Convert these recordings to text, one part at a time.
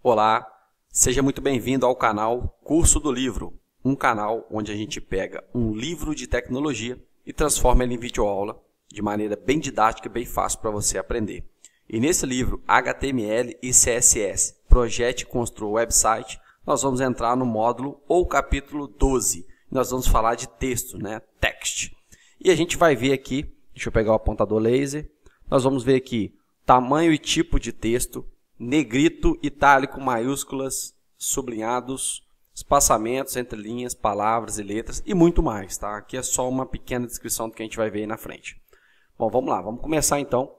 Olá, seja muito bem-vindo ao canal Curso do Livro, um canal onde a gente pega um livro de tecnologia e transforma ele em videoaula de maneira bem didática e bem fácil para você aprender. E nesse livro, HTML e CSS, Projete e Construa o Website, nós vamos entrar no módulo ou capítulo 12. Nós vamos falar de texto, né? Text. E a gente vai ver aqui, deixa eu pegar o apontador laser, nós vamos ver aqui tamanho e tipo de texto, negrito, itálico, maiúsculas, sublinhados, espaçamentos entre linhas, palavras e letras e muito mais, tá? Aqui é só uma pequena descrição do que a gente vai ver aí na frente. Bom, vamos lá, vamos começar então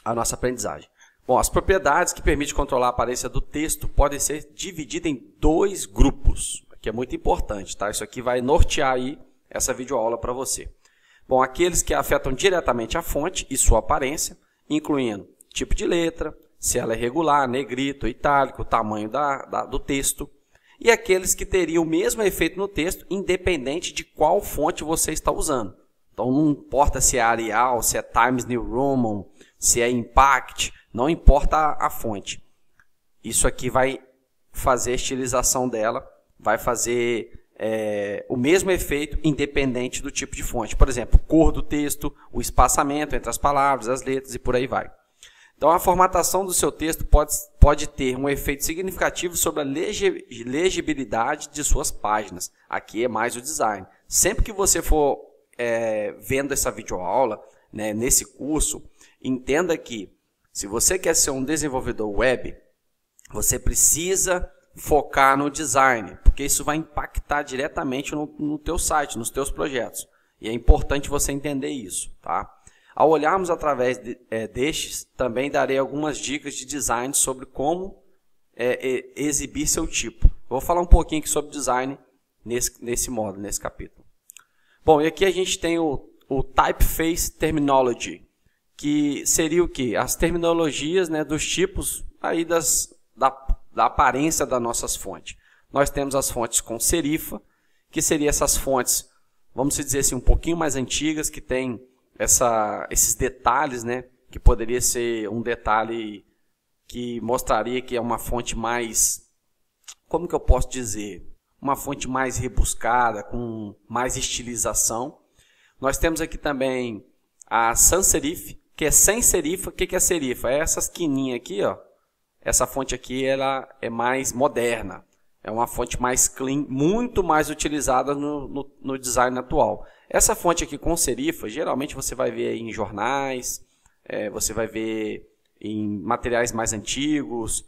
a nossa aprendizagem. Bom, as propriedades que permitem controlar a aparência do texto podem ser divididas em dois grupos, que é muito importante, tá? Isso aqui vai nortear aí essa videoaula para você. Bom, aqueles que afetam diretamente a fonte e sua aparência, incluindo tipo de letra, se ela é regular, negrito, itálico, o tamanho do texto, e aqueles que teriam o mesmo efeito no texto, independente de qual fonte você está usando. Então, não importa se é Arial, se é Times New Roman, se é Impact, não importa a fonte. Isso aqui vai fazer a estilização dela, vai fazer o mesmo efeito independente do tipo de fonte. Por exemplo, cor do texto, o espaçamento entre as palavras, as letras e por aí vai. Então, a formatação do seu texto pode ter um efeito significativo sobre a legibilidade de suas páginas. Aqui é mais o design. Sempre que você for vendo essa videoaula, né, nesse curso, entenda que se você quer ser um desenvolvedor web, você precisa focar no design, porque isso vai impactar diretamente no teu site, nos teus projetos. E é importante você entender isso, tá? Ao olharmos através destes, também darei algumas dicas de design sobre como exibir seu tipo. Vou falar um pouquinho aqui sobre design nesse módulo, nesse capítulo. Bom, e aqui a gente tem o Typeface Terminology, que seria o quê? As terminologias, né, dos tipos aí da aparência das nossas fontes. Nós temos as fontes com serifa, que seriam essas fontes, vamos dizer assim, um pouquinho mais antigas, que tem esses detalhes, né, que poderia ser um detalhe que mostraria que é uma fonte mais, como que eu posso dizer, uma fonte mais rebuscada, com mais estilização. Nós temos aqui também a sans serif, que é sem serifa. O que é serifa? É essas quininhas aqui, ó. Essa fonte aqui ela é mais moderna, é uma fonte mais clean, muito mais utilizada no design atual. Essa fonte aqui com serifa, geralmente você vai ver em jornais, você vai ver em materiais mais antigos,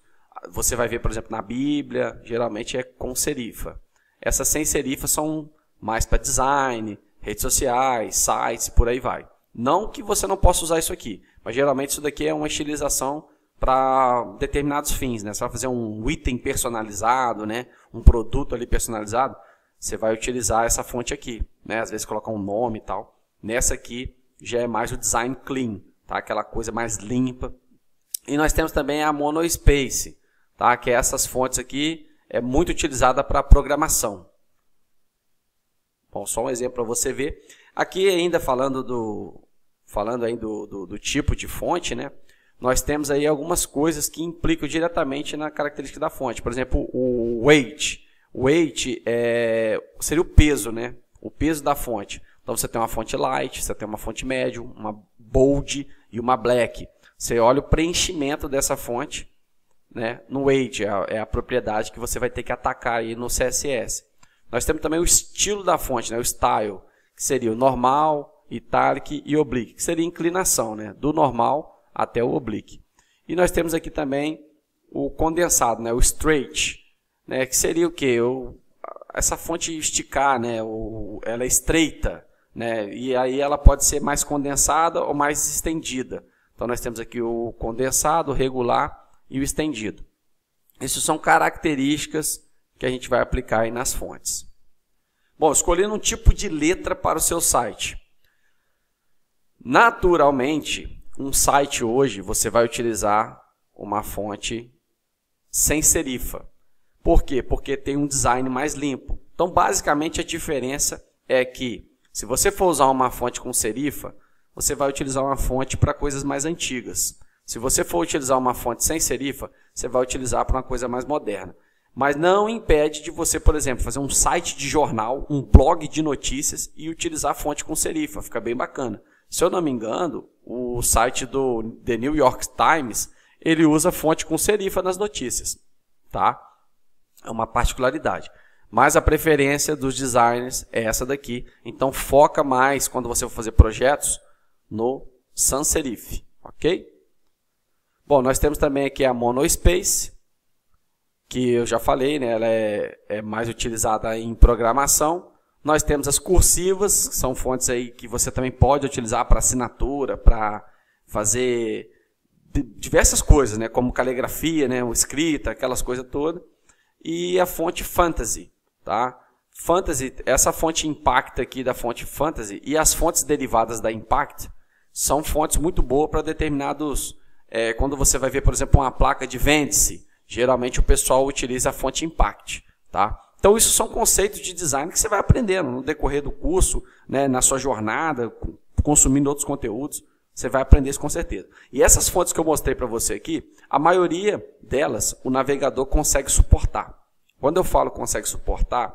você vai ver, por exemplo, na Bíblia, geralmente é com serifa. Essas sem serifa são mais para design, redes sociais, sites, por aí vai. Não que você não possa usar isso aqui, mas geralmente isso daqui é uma estilização para determinados fins, né? Você vai fazer um item personalizado, né? Um produto ali personalizado, você vai utilizar essa fonte aqui, né? Às vezes colocar um nome e tal. Nessa aqui já é mais o design clean, tá? Aquela coisa mais limpa. E nós temos também a monospace, tá? Que é essas fontes aqui, é muito utilizada para programação. Bom, só um exemplo para você ver. Aqui ainda falando aí do tipo de fonte, né? Nós temos aí algumas coisas que implicam diretamente na característica da fonte. Por exemplo, o weight. O weight seria o peso, né? O peso da fonte. Então você tem uma fonte light, você tem uma fonte médium, uma bold e uma black. Você olha o preenchimento dessa fonte, né? No weight é a propriedade que você vai ter que atacar aí no CSS. Nós temos também o estilo da fonte, né? O style, que seria o normal, italic e oblique, que seria a inclinação, né? Do normal até o oblique. E nós temos aqui também o condensado, né? O straight, né? Que seria o quê? Essa fonte esticar, né? Ela é estreita, né? E aí ela pode ser mais condensada ou mais estendida. Então nós temos aqui o condensado, o regular e o estendido. Essas são características que a gente vai aplicar aí nas fontes. Bom, escolhendo um tipo de letra para o seu site. Naturalmente, um site hoje você vai utilizar uma fonte sem serifa. Por quê? Porque tem um design mais limpo. Então, basicamente, a diferença é que se você for usar uma fonte com serifa, você vai utilizar uma fonte para coisas mais antigas. Se você for utilizar uma fonte sem serifa, você vai utilizar para uma coisa mais moderna. Mas não impede de você, por exemplo, fazer um site de jornal, um blog de notícias e utilizar a fonte com serifa. Fica bem bacana. Se eu não me engano, o site do The New York Times, ele usa fonte com serifa nas notícias. Tá? É uma particularidade. Mas a preferência dos designers é essa daqui. Então foca mais, quando você for fazer projetos, no sans serif. Ok? Bom, nós temos também aqui a Monospace, que eu já falei, né? Ela é mais utilizada em programação. Nós temos as cursivas, que são fontes aí que você também pode utilizar para assinatura, para fazer diversas coisas, né? Como caligrafia, né? Escrita, aquelas coisas todas. E a fonte Fantasy, tá? Fantasy, essa fonte Impact aqui da fonte Fantasy e as fontes derivadas da Impact são fontes muito boas para determinados... quando você vai ver, por exemplo, uma placa de vértice, geralmente o pessoal utiliza a fonte Impact, tá? Então isso são conceitos de design que você vai aprendendo no decorrer do curso, né, na sua jornada, consumindo outros conteúdos, você vai aprender isso com certeza. E essas fontes que eu mostrei para você aqui, a maioria delas o navegador consegue suportar. Quando eu falo consegue suportar,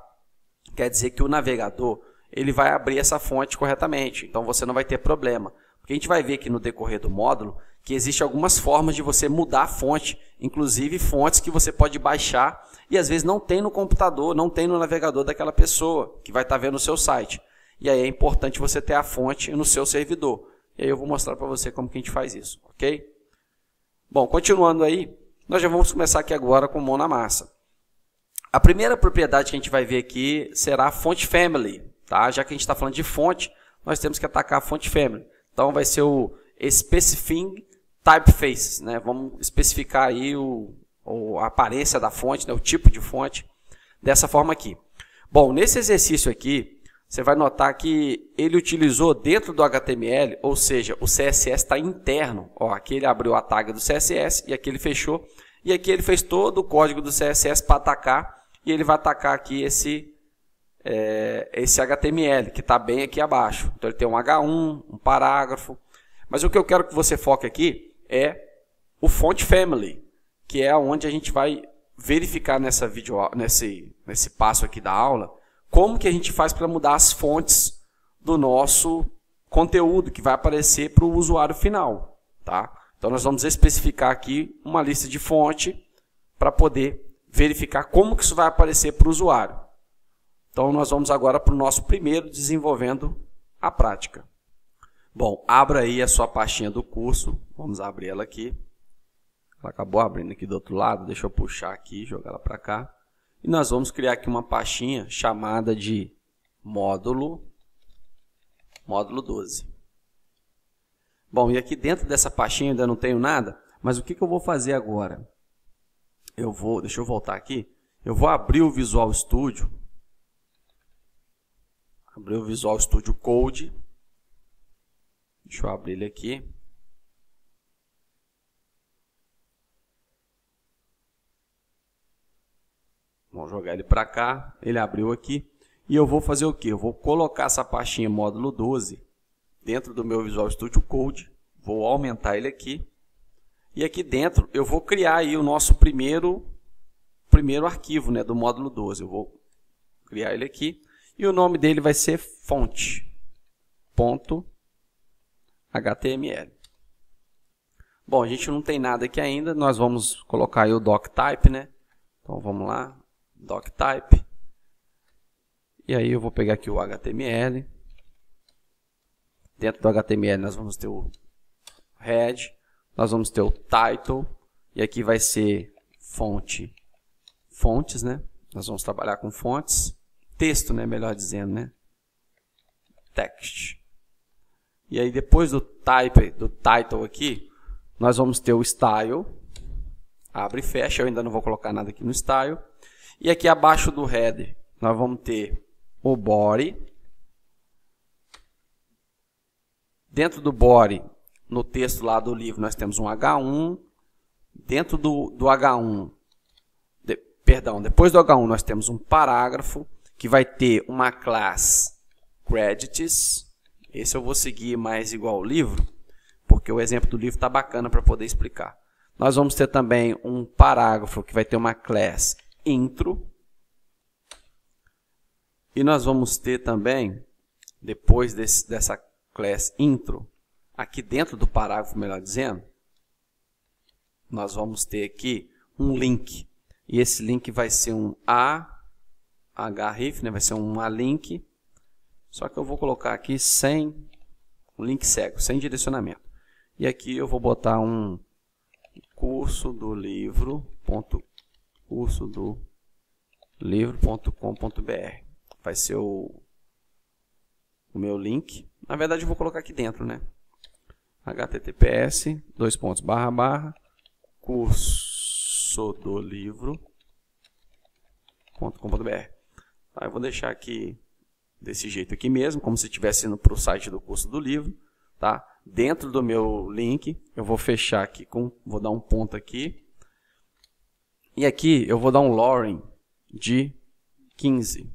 quer dizer que o navegador ele vai abrir essa fonte corretamente, então você não vai ter problema. Porque a gente vai ver aqui no decorrer do módulo que existem algumas formas de você mudar a fonte, inclusive fontes que você pode baixar e às vezes não tem no computador, não tem no navegador daquela pessoa que vai estar vendo o seu site. E aí é importante você ter a fonte no seu servidor. E aí eu vou mostrar para você como que a gente faz isso, ok? Bom, continuando aí, nós já vamos começar aqui agora com mão na massa. A primeira propriedade que a gente vai ver aqui será a fonte family, tá? Já que a gente está falando de fonte, nós temos que atacar a fonte family. Então vai ser o specifying typefaces, né? Vamos especificar aí a aparência da fonte, né? O tipo de fonte, dessa forma aqui. Bom, nesse exercício aqui, você vai notar que ele utilizou dentro do HTML, ou seja, o CSS está interno. Ó, aqui ele abriu a tag do CSS e aqui ele fechou. E aqui ele fez todo o código do CSS para atacar. E ele vai atacar aqui esse HTML, que está bem aqui abaixo. Então ele tem um H1, um parágrafo. Mas o que eu quero que você foque aqui é o font family, que é onde a gente vai verificar nesse passo aqui da aula, como que a gente faz para mudar as fontes do nosso conteúdo que vai aparecer para o usuário final. Tá? Então nós vamos especificar aqui uma lista de fonte para poder verificar como que isso vai aparecer para o usuário. Então nós vamos agora para o nosso primeiro desenvolvendo a prática. Bom, abra aí a sua pastinha do curso. Vamos abrir ela aqui. Ela acabou abrindo aqui do outro lado. Deixa eu puxar aqui, jogar ela para cá. E nós vamos criar aqui uma pastinha chamada de módulo 12. Bom, e aqui dentro dessa pastinha ainda não tenho nada, mas o que eu vou fazer agora? Deixa eu voltar aqui. Eu vou abrir o Visual Studio. Abrir o Visual Studio Code. Deixa eu abrir ele aqui. Vamos jogar ele para cá. Ele abriu aqui. E eu vou fazer o quê? Eu vou colocar essa pastinha módulo 12 dentro do meu Visual Studio Code. Vou aumentar ele aqui. E aqui dentro eu vou criar aí o nosso primeiro arquivo, né, do módulo 12. Eu vou criar ele aqui. E o nome dele vai ser font.html. Bom, a gente não tem nada aqui ainda. Nós vamos colocar aí o doctype, né? Então vamos lá. Doctype. E aí eu vou pegar aqui o HTML. Dentro do HTML nós vamos ter o head, nós vamos ter o title, e aqui vai ser fontes, né? Nós vamos trabalhar com fontes, texto, né? Melhor dizendo, né? Text. E aí depois do title aqui, nós vamos ter o style, abre e fecha, eu ainda não vou colocar nada aqui no style. E aqui abaixo do header, nós vamos ter o body. Dentro do body, no texto lá do livro, nós temos um H1. Dentro do H1, depois do H1, nós temos um parágrafo que vai ter uma classe credits. Esse eu vou seguir mais igual ao livro, porque o exemplo do livro está bacana para poder explicar. Nós vamos ter também um parágrafo que vai ter uma class intro. E nós vamos ter também, depois dessa class intro, aqui dentro do parágrafo, melhor dizendo, nós vamos ter aqui um link. E esse link vai ser um href, né? Vai ser um link. Só que eu vou colocar aqui sem um link cego, sem direcionamento. E aqui eu vou botar um curso do livro.com.br. Vai ser o meu link. Na verdade, eu vou colocar aqui dentro, né? https://cursodolivro.com.br. Tá, eu vou deixar aqui desse jeito aqui mesmo, como se estivesse indo para o site do curso do livro, tá? Dentro do meu link, eu vou fechar aqui vou dar um ponto aqui. E aqui eu vou dar um lorem de 15.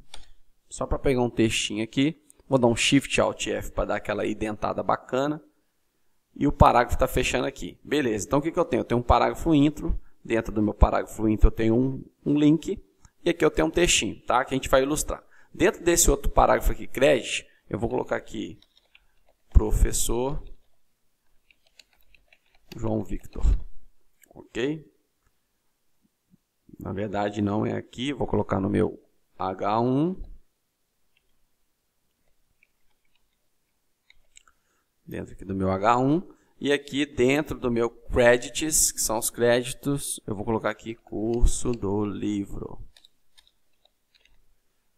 Só para pegar um textinho aqui, vou dar um Shift Alt F para dar aquela indentada bacana. E o parágrafo está fechando aqui. Beleza, então o que eu tenho? Eu tenho um parágrafo intro. Dentro do meu parágrafo intro eu tenho um link. E aqui eu tenho um textinho, tá? Que a gente vai ilustrar. Dentro desse outro parágrafo aqui, credit, eu vou colocar aqui professor João Victor. Ok? Na verdade não é aqui, vou colocar no meu H1. Dentro aqui do meu H1. E aqui dentro do meu credits, que são os créditos, eu vou colocar aqui curso do livro.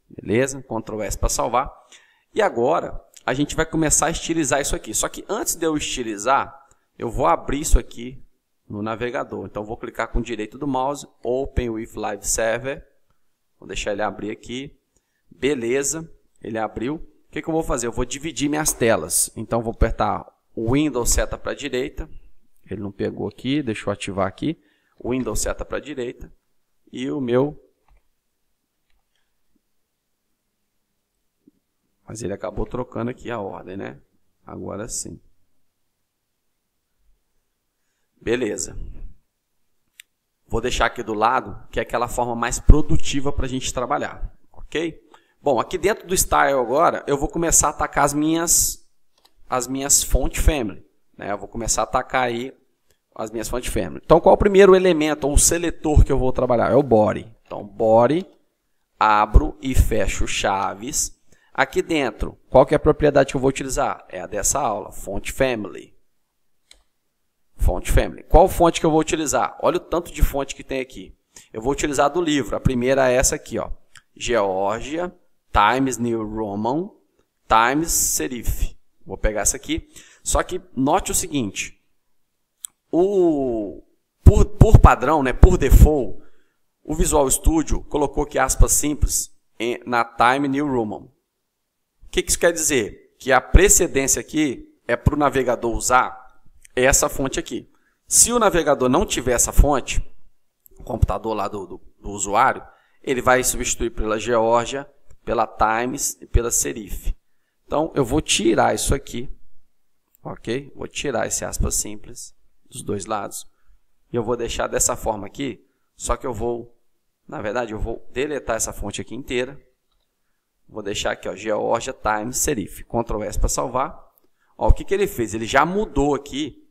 Beleza? Ctrl S para salvar. E agora a gente vai começar a estilizar isso aqui. Só que antes de eu estilizar, eu vou abrir isso aqui no navegador. Então vou clicar com o direito do mouse, Open with Live Server. Vou deixar ele abrir aqui. Beleza, ele abriu. O que eu vou fazer? Eu vou dividir minhas telas. Então vou apertar o Windows seta para a direita. Ele não pegou aqui, deixa eu ativar aqui. O Windows seta para a direita. E o meu... Mas ele acabou trocando aqui a ordem, né? Agora sim. Beleza. Vou deixar aqui do lado, que é aquela forma mais produtiva para a gente trabalhar. Ok? Bom, aqui dentro do Style agora, eu vou começar a atacar as minhas font family. Né? Eu vou começar a atacar aí as minhas font family. Então, qual é o primeiro elemento, ou seletor que eu vou trabalhar? É o body. Então, body, abro e fecho chaves. Aqui dentro, qual que é a propriedade que eu vou utilizar? É a dessa aula, Font Family. Font Family. Qual fonte que eu vou utilizar? Olha o tanto de fonte que tem aqui. Eu vou utilizar do livro. A primeira é essa aqui, ó. Georgia, Times New Roman, Times Serif. Vou pegar essa aqui. Só que note o seguinte. Por padrão, né, por default, o Visual Studio colocou aqui aspas simples na Time New Roman. O que isso quer dizer? Que a precedência aqui é para o navegador usar essa fonte aqui. Se o navegador não tiver essa fonte, o computador lá do usuário, ele vai substituir pela Georgia, pela Times e pela Serif. Então, eu vou tirar isso aqui, ok? Vou tirar esse aspas simples dos dois lados. E eu vou deixar dessa forma aqui, só que eu vou, na verdade, eu vou deletar essa fonte aqui inteira. Vou deixar aqui, ó, Georgia, Times, Serif. Ctrl S para salvar. Ó, o que ele fez? Ele já mudou aqui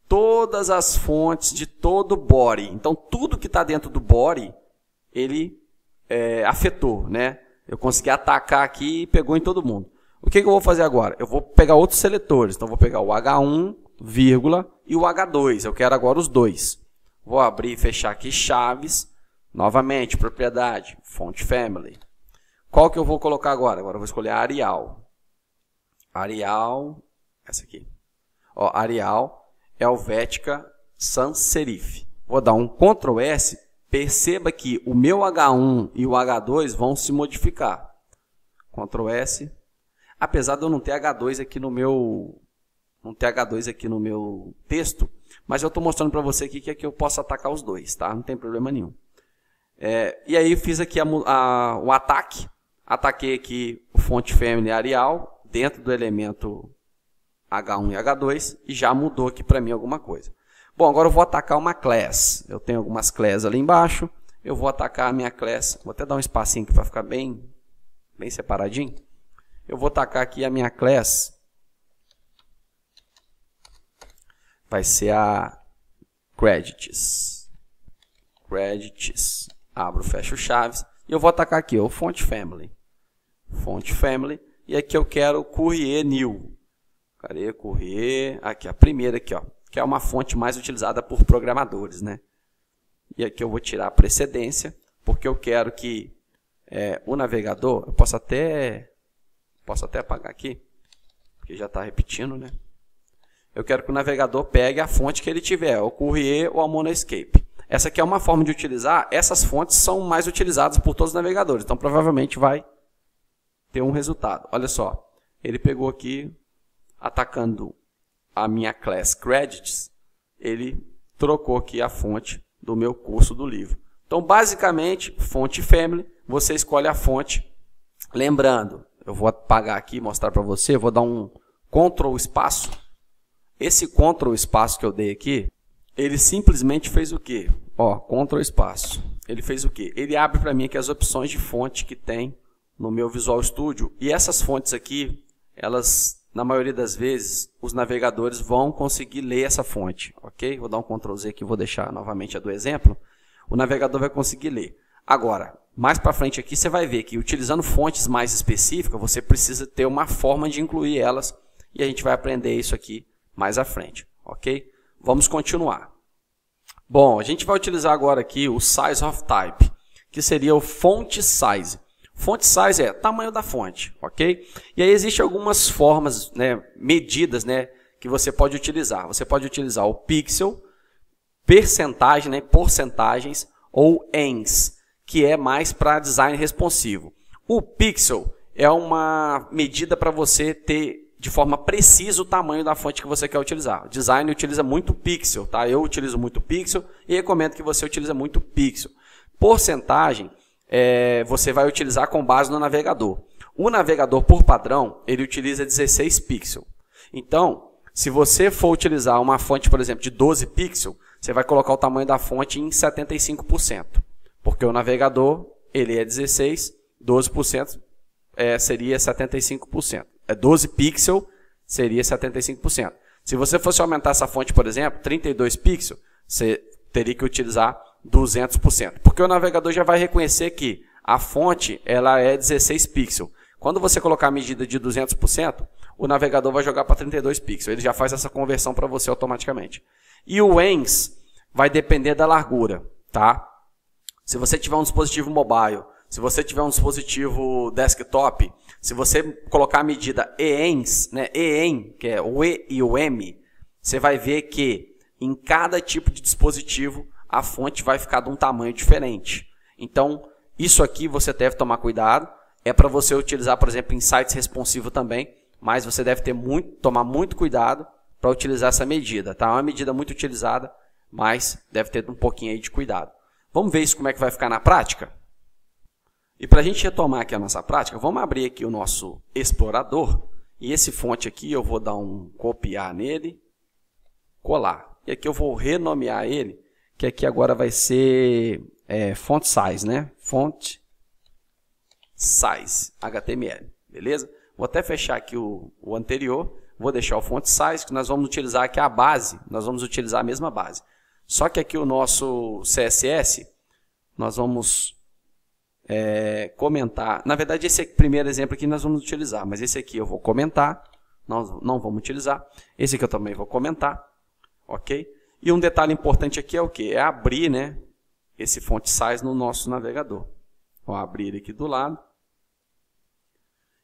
todas as fontes de todo o body. Então, tudo que está dentro do body, ele afetou, né? Eu consegui atacar aqui e pegou em todo mundo. O que eu vou fazer agora? Eu vou pegar outros seletores. Então, vou pegar o H1, vírgula, e o H2. Eu quero agora os dois. Vou abrir e fechar aqui chaves. Novamente, propriedade, Font Family. Qual que eu vou colocar agora? Agora eu vou escolher Arial. Arial, essa aqui. Ó, Arial, Helvética, Sans Serif. Vou dar um Ctrl S. Perceba que o meu H1 e o H2 vão se modificar. Ctrl S. Apesar de eu não ter H2 aqui no meu... Não ter H2 aqui no meu texto, mas eu estou mostrando para você aqui que aqui eu posso atacar os dois, tá? Não tem problema nenhum. E aí fiz aqui o ataque. Ataquei aqui o Font Family Arial dentro do elemento H1 e H2 e já mudou aqui para mim alguma coisa. Bom, agora eu vou atacar uma class. Eu tenho algumas classes ali embaixo. Eu vou atacar a minha class. Vou até dar um espacinho aqui para ficar bem separadinho. Eu vou atacar aqui a minha class. Vai ser a credits. Credits. Abro, fecho chaves. E eu vou atacar aqui o font family. Font family. E aqui eu quero Courier New. Cadê Courier? Aqui, a primeira aqui, ó. Que é uma fonte mais utilizada por programadores, né? E aqui eu vou tirar a precedência, porque eu quero que o navegador, eu posso até apagar aqui, porque já está repetindo, né? Eu quero que o navegador pegue a fonte que ele tiver, o Courier ou a Monoscape. Essa aqui é uma forma de utilizar, essas fontes são mais utilizadas por todos os navegadores, então provavelmente vai ter um resultado. Olha só, ele pegou aqui, atacando a minha class credits, ele trocou aqui a fonte do meu curso do livro. Então, basicamente, fonte family, você escolhe a fonte. Lembrando, eu vou apagar aqui e mostrar para você, eu vou dar um Ctrl espaço. Esse Ctrl espaço que eu dei aqui, ele simplesmente fez o quê? Ó, Ctrl espaço. Ele fez o quê? Ele abre para mim aqui as opções de fonte que tem no meu Visual Studio. E essas fontes aqui, elas, na maioria das vezes, os navegadores vão conseguir ler essa fonte, ok? Vou dar um Ctrl Z aqui, vou deixar novamente a do exemplo. O navegador vai conseguir ler. Agora, mais para frente aqui, você vai ver que utilizando fontes mais específicas, você precisa ter uma forma de incluir elas. E a gente vai aprender isso aqui mais à frente, ok? Vamos continuar. Bom, a gente vai utilizar agora aqui o Size of Type, que seria o Font Size. Font size é tamanho da fonte, ok? E aí existem algumas formas, né, medidas, né, que você pode utilizar. Você pode utilizar o pixel, percentagem, né, porcentagens, ou ENS, que é mais para design responsivo. O pixel é uma medida para você ter de forma precisa o tamanho da fonte que você quer utilizar. O design utiliza muito pixel, tá? Eu utilizo muito pixel e recomendo que você utilize muito pixel. Porcentagem você vai utilizar com base no navegador. O navegador, por padrão, ele utiliza 16 pixels. Então, se você for utilizar uma fonte, por exemplo, de 12 pixels, você vai colocar o tamanho da fonte em 75%. Porque o navegador, ele é 16, 12% seria 75%. 12 pixels seria 75%. Se você fosse aumentar essa fonte, por exemplo, 32 pixels, você teria que utilizar 200%. Porque o navegador já vai reconhecer que a fonte ela é 16 pixels. Quando você colocar a medida de 200%, o navegador vai jogar para 32 pixels. Ele já faz essa conversão para você automaticamente. E o ENS vai depender da largura, tá? Se você tiver um dispositivo mobile, se você tiver um dispositivo desktop, se você colocar a medida ENS, né, EN, que é o E e o M, você vai ver que em cada tipo de dispositivo a fonte vai ficar de um tamanho diferente. Então, isso aqui você deve tomar cuidado. É para você utilizar, por exemplo, em sites responsivos também, mas você deve tomar muito cuidado para utilizar essa medida. Tá? É uma medida muito utilizada, mas deve ter um pouquinho aí de cuidado. Vamos ver isso como é que vai ficar na prática? E para a gente retomar aqui a nossa prática, vamos abrir aqui o nosso explorador. E esse fonte aqui eu vou dar um copiar nele, colar. E aqui eu vou renomear ele, que aqui agora vai ser font size, né? Font size, HTML, beleza? Vou até fechar aqui o anterior, vou deixar o font size, que nós vamos utilizar aqui a base, nós vamos utilizar a mesma base. Só que aqui o nosso CSS, nós vamos comentar. Na verdade, esse primeiro exemplo aqui nós vamos utilizar, mas esse aqui eu vou comentar, nós não vamos utilizar. Esse aqui eu também vou comentar, ok? E um detalhe importante aqui é o quê? É abrir, né, esse font size no nosso navegador. Vou abrir ele aqui do lado.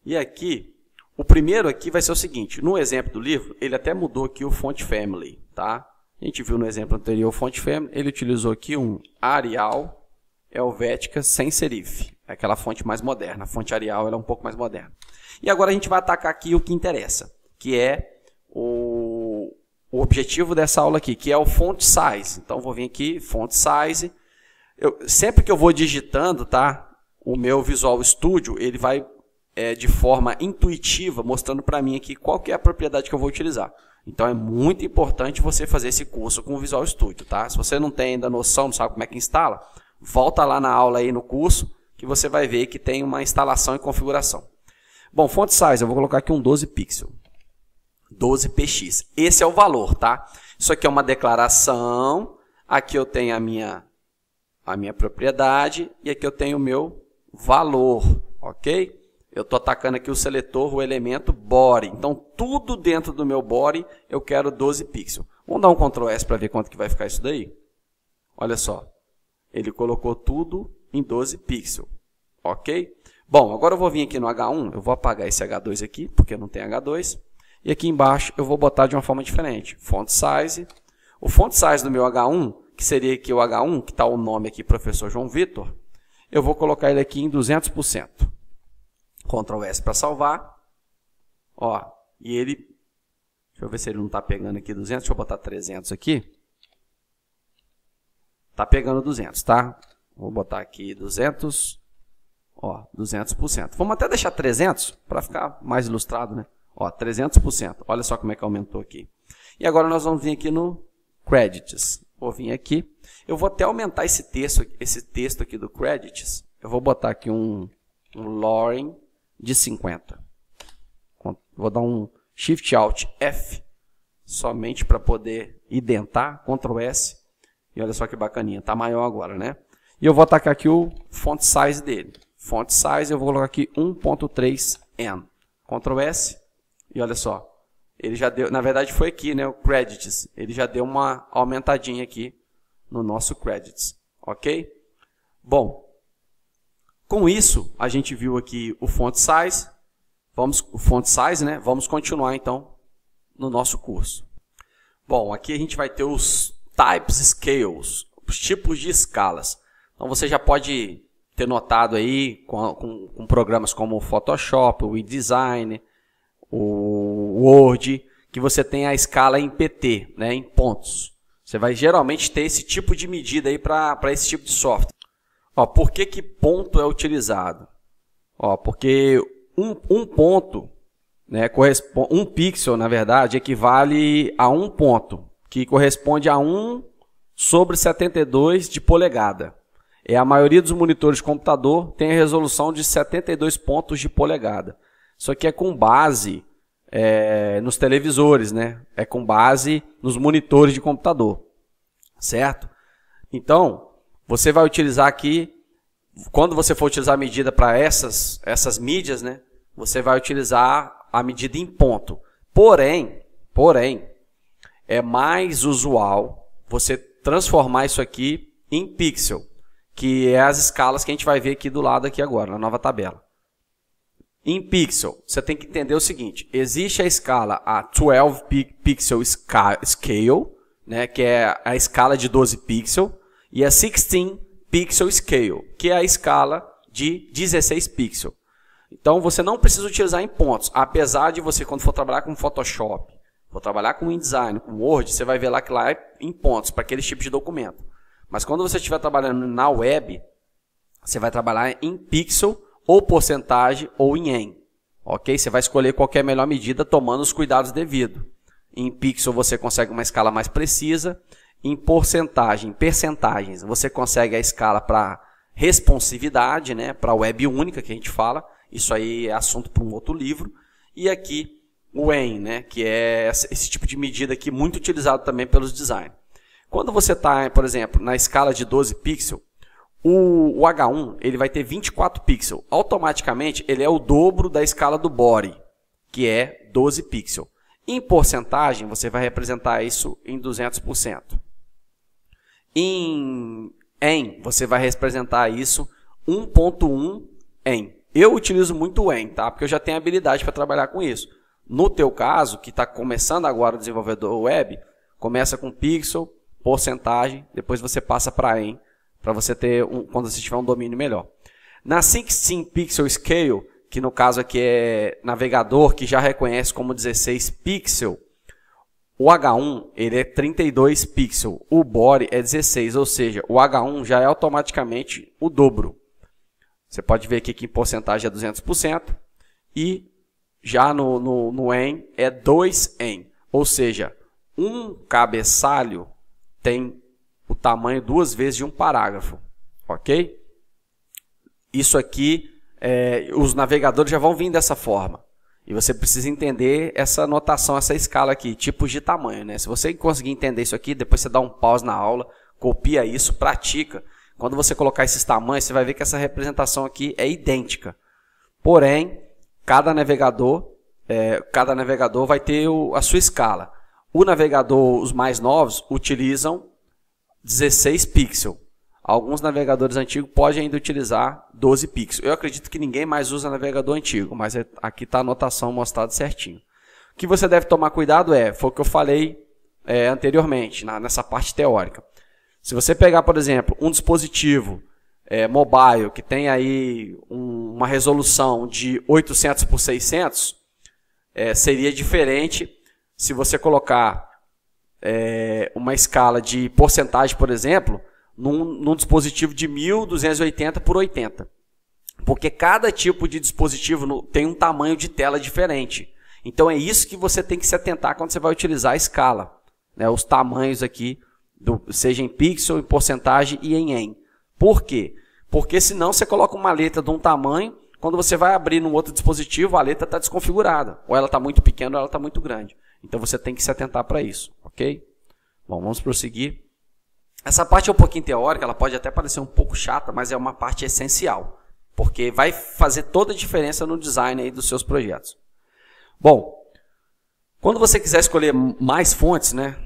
E aqui, o primeiro aqui vai ser o seguinte, no exemplo do livro, ele até mudou aqui o font family, tá? A gente viu no exemplo anterior o font family, ele utilizou aqui um Arial Helvética sem serif, é aquela fonte mais moderna. A fonte Arial ela é um pouco mais moderna. E agora a gente vai atacar aqui o que interessa, que é o objetivo dessa aula aqui, que é o font size. Então vou vir aqui, font size. Sempre que eu vou digitando, tá? O meu Visual Studio ele vai de forma intuitiva, mostrando para mim aqui qual que é a propriedade que eu vou utilizar. Então é muito importante você fazer esse curso com o Visual Studio, tá? Se você não tem ainda noção, não sabe como é que instala, volta lá na aula aí no curso, que você vai ver que tem uma instalação e configuração. Bom, font size, eu vou colocar aqui um 12 pixel. 12 px. Esse é o valor, tá? Isso aqui é uma declaração, aqui eu tenho a minha propriedade e aqui eu tenho o meu valor, ok? Eu estou atacando aqui o seletor, o elemento body. Então, tudo dentro do meu body, eu quero 12 pixels. Vamos dar um Ctrl S para ver quanto que vai ficar isso daí? Olha só. Ele colocou tudo em 12 pixels. Ok? Bom, agora eu vou vir aqui no H1. Eu vou apagar esse H2 aqui, porque não tem H2. E aqui embaixo eu vou botar de uma forma diferente. Font size. O font size do meu H1, que seria aqui o H1, que está o nome aqui, Professor João Vitor, eu vou colocar ele aqui em 200%. Ctrl S para salvar. Ó, e ele... Deixa eu ver se ele não está pegando aqui 200. Deixa eu botar 300 aqui. Está pegando 200, tá? Vou botar aqui 200. Ó, 200%. Vamos até deixar 300 para ficar mais ilustrado, né? Ó, 300%. Olha só como é que aumentou aqui. E agora nós vamos vir aqui no Credits. Vou vir aqui. Eu vou até aumentar esse texto aqui do Credits. Eu vou botar aqui um Lauren de 50. Vou dar um Shift Alt F, somente para poder identar, Ctrl S, e olha só que bacaninha, está maior agora, né? E eu vou atacar aqui o font size dele. Font size eu vou colocar aqui 1.3N. Ctrl S, e olha só, ele já deu, na verdade foi aqui, né, o Credits, ele já deu uma aumentadinha aqui no nosso Credits, ok? Bom, com isso, a gente viu aqui o font size, né? Vamos continuar então no nosso curso. Bom, aqui a gente vai ter os types scales, os tipos de escalas. Então você já pode ter notado aí com programas como o Photoshop, o InDesign, o Word, que você tem a escala em PT, né? Em pontos. Você vai geralmente ter esse tipo de medida aí para esse tipo de software. Ó, por que ponto é utilizado? Ó, porque um ponto, né, um pixel, na verdade, equivale a um ponto, que corresponde a 1/72 de polegada. A maioria dos monitores de computador tem a resolução de 72 pontos de polegada. Isso aqui é com base nos televisores, né? É com base nos monitores de computador, certo? Então, você vai utilizar aqui, quando você for utilizar a medida para essas mídias, né, você vai utilizar a medida em ponto. Porém, é mais usual você transformar isso aqui em pixel, que é as escalas que a gente vai ver aqui do lado aqui agora, na nova tabela. Em pixel, você tem que entender o seguinte, existe a escala a 12 pixel scale, né, que é a escala de 12 pixels, e a 16 pixel scale, que é a escala de 16 pixels. Então, você não precisa utilizar em pontos, apesar de você, quando for trabalhar com Photoshop, for trabalhar com InDesign, com Word, você vai ver lá que lá é em pontos, para aquele tipo de documento. Mas quando você estiver trabalhando na web, você vai trabalhar em pixel, ou porcentagem, ou em EN. Ok? Você vai escolher qual que é a melhor medida, tomando os cuidados devidos. Em pixel, você consegue uma escala mais precisa. Em porcentagem, percentagens, você consegue a escala para responsividade, né, para web única que a gente fala. Isso aí é assunto para um outro livro. E aqui o EN, né, que é esse tipo de medida aqui muito utilizado também pelos designers. Quando você está, por exemplo, na escala de 12 pixels, o H1 ele vai ter 24 pixels. Automaticamente ele é o dobro da escala do body, que é 12 pixels. Em porcentagem, você vai representar isso em 200%. Em EN, você vai representar isso 1.1 EN. Eu utilizo muito o EN, tá? Porque eu já tenho habilidade para trabalhar com isso. No teu caso, que está começando agora o desenvolvedor web, começa com pixel, porcentagem, depois você passa para EN, para você ter, quando você tiver um domínio melhor. Na 16 pixel scale, que no caso aqui é navegador, que já reconhece como 16 pixel, o H1 ele é 32 pixels, o body é 16, ou seja, o H1 já é automaticamente o dobro. Você pode ver aqui que em porcentagem é 200%, e já no EN é 2EN. Ou seja, um cabeçalho tem o tamanho 2 vezes de um parágrafo. Ok? Isso aqui, os navegadores já vão vir dessa forma. E você precisa entender essa notação, essa escala aqui, tipos de tamanho, né? Se você conseguir entender isso aqui, depois você dá um pause na aula, copia isso, pratica. Quando você colocar esses tamanhos, você vai ver que essa representação aqui é idêntica. Porém, cada navegador vai ter a sua escala. O navegador, os mais novos, utilizam 16 pixels. Alguns navegadores antigos podem ainda utilizar 12 pixels. Eu acredito que ninguém mais usa navegador antigo, mas aqui está a anotação mostrada certinho. O que você deve tomar cuidado foi o que eu falei anteriormente, nessa parte teórica. Se você pegar, por exemplo, um dispositivo mobile que tem aí uma resolução de 800 por 600, seria diferente se você colocar uma escala de porcentagem, por exemplo, num dispositivo de 1280 por 80. Porque cada tipo de dispositivo tem um tamanho de tela diferente. Então é isso que você tem que se atentar quando você vai utilizar a escala, né? Os tamanhos aqui, seja em pixel, em porcentagem e em EN. Por quê? Porque senão você coloca uma letra de um tamanho, quando você vai abrir num outro dispositivo, a letra está desconfigurada. Ou ela está muito pequena ou ela está muito grande. Então você tem que se atentar para isso. Ok? Bom, vamos prosseguir. Essa parte é um pouquinho teórica, ela pode até parecer um pouco chata, mas é uma parte essencial, porque vai fazer toda a diferença no design aí dos seus projetos. Bom, quando você quiser escolher mais fontes, né,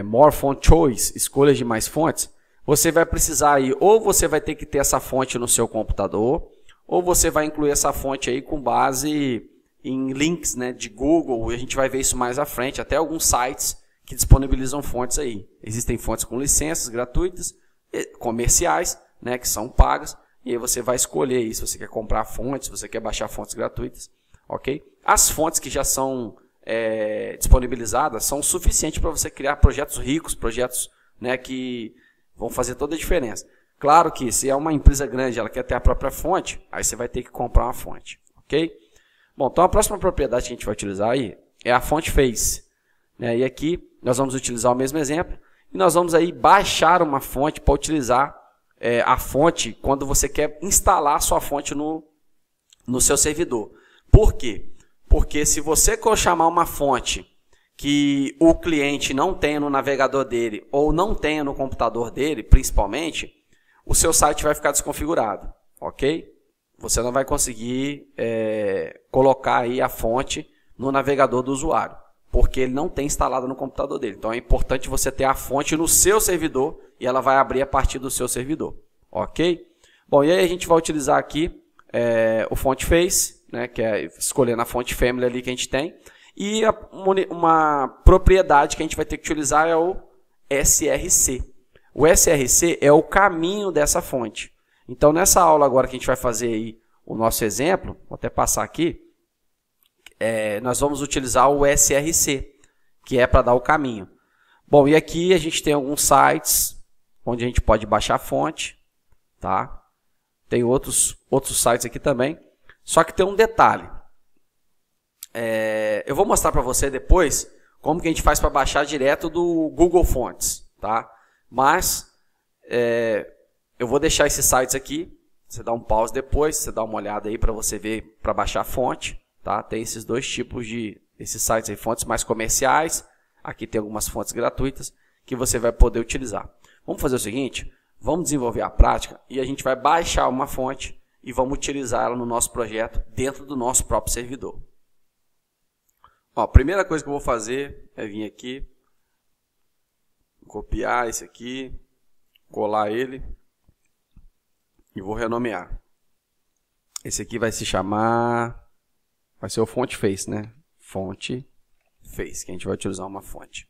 more font choice, escolhas de mais fontes, você vai precisar aí, ou você vai ter que ter essa fonte no seu computador, ou você vai incluir essa fonte aí com base em links, né, de Google, e a gente vai ver isso mais à frente, até alguns sites que disponibilizam fontes aí. Existem fontes com licenças gratuitas, comerciais, né, que são pagas, e aí você vai escolher aí se você quer comprar fontes, se você quer baixar fontes gratuitas, ok? As fontes que já são disponibilizadas são suficientes para você criar projetos ricos, projetos, né, que vão fazer toda a diferença. Claro que se é uma empresa grande, ela quer ter a própria fonte, aí você vai ter que comprar uma fonte, ok? Bom, então a próxima propriedade que a gente vai utilizar aí é a font face. E aqui nós vamos utilizar o mesmo exemplo e nós vamos aí baixar uma fonte para utilizar a fonte quando você quer instalar a sua fonte no seu servidor. Por quê? Porque se você chamar uma fonte que o cliente não tenha no navegador dele ou não tenha no computador dele, principalmente, o seu site vai ficar desconfigurado, ok? Você não vai conseguir colocar aí a fonte no navegador do usuário, porque ele não tem instalado no computador dele. Então é importante você ter a fonte no seu servidor e ela vai abrir a partir do seu servidor, ok? Bom, e aí a gente vai utilizar aqui o font face, né, que é escolhendo a font family ali que a gente tem, e uma propriedade que a gente vai ter que utilizar é o src. O src é o caminho dessa fonte. Então nessa aula agora que a gente vai fazer aí o nosso exemplo, vou até passar aqui, nós vamos utilizar o src, que é para dar o caminho. Bom, e aqui a gente tem alguns sites onde a gente pode baixar a fonte, tá? Tem outros sites aqui também, só que tem um detalhe. Eu vou mostrar para você depois como que a gente faz para baixar direto do Google Fonts, tá? Mas eu vou deixar esses sites aqui, você dá um pause depois, você dá uma olhada aí para você ver para baixar a fonte. Tá? Tem esses dois tipos esses sites aí, fontes mais comerciais. Aqui tem algumas fontes gratuitas que você vai poder utilizar. Vamos fazer o seguinte, vamos desenvolver a prática e a gente vai baixar uma fonte e vamos utilizar ela no nosso projeto dentro do nosso próprio servidor. Ó, a primeira coisa que eu vou fazer é vir aqui, copiar esse aqui, colar ele e vou renomear. Esse aqui vai se chamar... Vai ser o font face, né? Font face, que a gente vai utilizar uma fonte.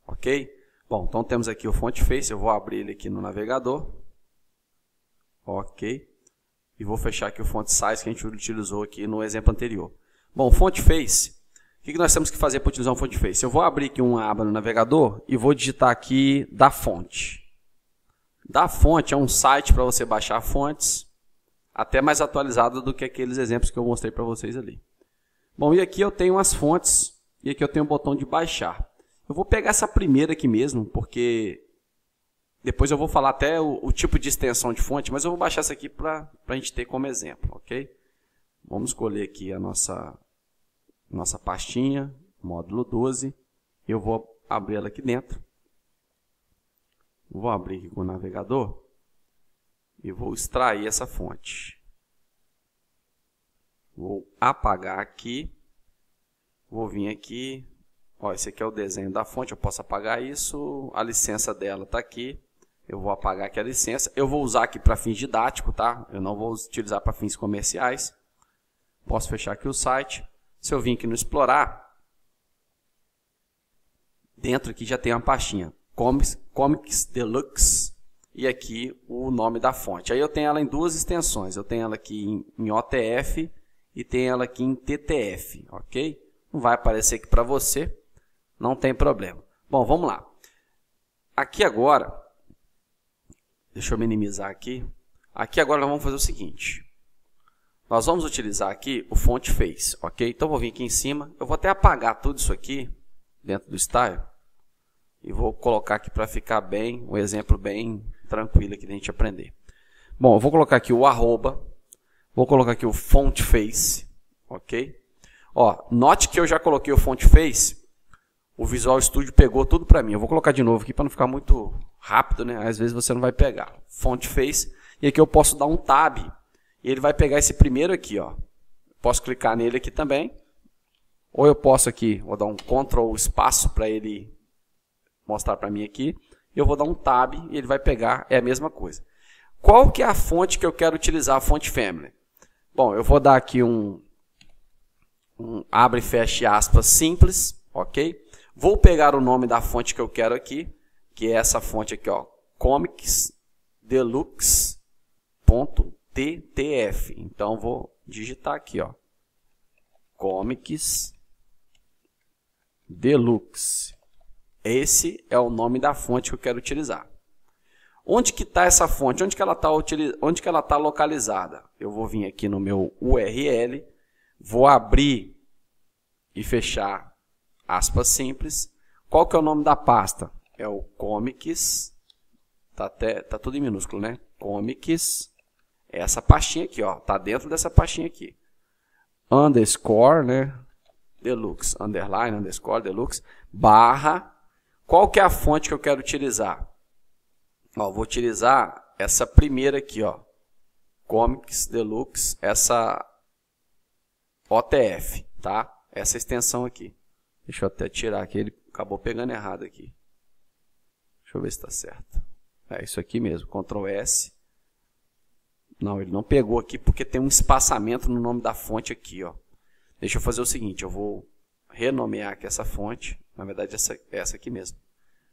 Ok? Bom, então temos aqui o font face. Eu vou abrir ele aqui no navegador. Ok? E vou fechar aqui o font size que a gente utilizou aqui no exemplo anterior. Bom, font face. O que nós temos que fazer para utilizar um font face? Eu vou abrir aqui uma aba no navegador e vou digitar aqui da fonte. Da fonte é um site para você baixar fontes, até mais atualizado do que aqueles exemplos que eu mostrei para vocês ali. Bom, e aqui eu tenho as fontes, e aqui eu tenho o botão de baixar. Eu vou pegar essa primeira aqui mesmo, porque depois eu vou falar até o tipo de extensão de fonte, mas eu vou baixar essa aqui para a gente ter como exemplo, ok? Vamos escolher aqui a nossa pastinha, módulo 12. Eu vou abrir ela aqui dentro. Vou abrir aqui com o navegador e vou extrair essa fonte. Vou apagar aqui. Vou vir aqui. Ó, esse aqui é o desenho da fonte. Eu posso apagar isso. A licença dela está aqui. Eu vou apagar aqui a licença. Eu vou usar aqui para fins didáticos, tá? Eu não vou utilizar para fins comerciais. Posso fechar aqui o site. Se eu vir aqui no explorar, dentro aqui já tem uma pastinha. Comics Deluxe. E aqui o nome da fonte. Aí eu tenho ela em duas extensões. Eu tenho ela aqui em OTF e tenho ela aqui em TTF, ok? Não vai aparecer aqui para você, não tem problema. Bom, vamos lá. Aqui agora, deixa eu minimizar aqui. Aqui agora nós vamos fazer o seguinte. Nós vamos utilizar aqui o Font Face, ok? Então eu vou vir aqui em cima. Eu vou até apagar tudo isso aqui dentro do Style. E vou colocar aqui para ficar bem, um exemplo bem tranquilo aqui da gente aprender. Bom, eu vou colocar aqui o arroba, vou colocar aqui o Font Face, ok? Ó, note que eu já coloquei o Font Face, o Visual Studio pegou tudo para mim. Eu vou colocar de novo aqui para não ficar muito rápido, né? Às vezes você não vai pegar. Font Face, e aqui eu posso dar um Tab, e ele vai pegar esse primeiro aqui, ó. Posso clicar nele aqui também, ou eu posso aqui, vou dar um Ctrl espaço para ele mostrar para mim aqui. Eu vou dar um Tab e ele vai pegar, é a mesma coisa. Qual que é a fonte que eu quero utilizar, a fonte family? Bom, eu vou dar aqui um abre e fecha aspas simples, ok? Vou pegar o nome da fonte que eu quero aqui, que é essa fonte aqui, ó, Comics Deluxe.ttf. Então vou digitar aqui, ó, Comics Deluxe. Esse é o nome da fonte que eu quero utilizar. Onde que está essa fonte? Onde que ela está localizada? Eu vou vir aqui no meu URL, vou abrir e fechar aspas simples. Qual que é o nome da pasta? É o Comics, tá tudo em minúsculo, né? Comics, é essa pastinha aqui, ó, tá dentro dessa pastinha aqui. Underscore, né? Deluxe, underline, underscore, deluxe, barra. Qual que é a fonte que eu quero utilizar? Ó, vou utilizar essa primeira aqui, ó, Comics Deluxe, essa OTF, tá? Essa extensão aqui. Deixa eu até tirar aqui, ele acabou pegando errado aqui. Deixa eu ver se está certo. É isso aqui mesmo, Ctrl S. Não, ele não pegou aqui porque tem um espaçamento no nome da fonte aqui, ó. Deixa eu fazer o seguinte, eu vou renomear aqui essa fonte. Na verdade, essa aqui mesmo.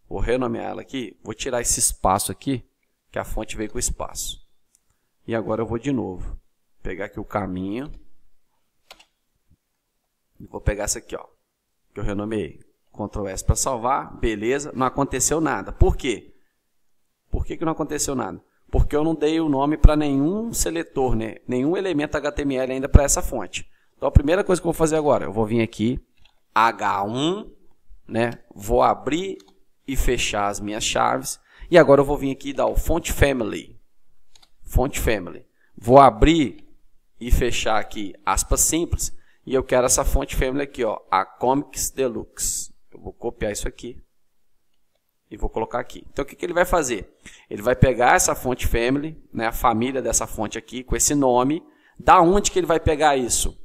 Vou renomear ela aqui. Vou tirar esse espaço aqui, que a fonte veio com espaço. E agora eu vou de novo. Pegar aqui o caminho. E vou pegar essa aqui, ó, que eu renomeei. Ctrl S para salvar. Beleza. Não aconteceu nada. Por quê? Por que não aconteceu nada? Porque eu não dei o nome para nenhum seletor, né? Nenhum elemento HTML ainda para essa fonte. Então a primeira coisa que eu vou fazer agora, eu vou vir aqui, H1, né? Vou abrir e fechar as minhas chaves. E agora eu vou vir aqui e dar o Font Family. Font Family. Vou abrir e fechar aqui aspas simples. E eu quero essa Font Family aqui, ó, a Comics Deluxe. Eu vou copiar isso aqui e vou colocar aqui. Então o que ele vai fazer? Ele vai pegar essa Font Family, né, a família dessa fonte aqui, com esse nome. Da onde que ele vai pegar isso?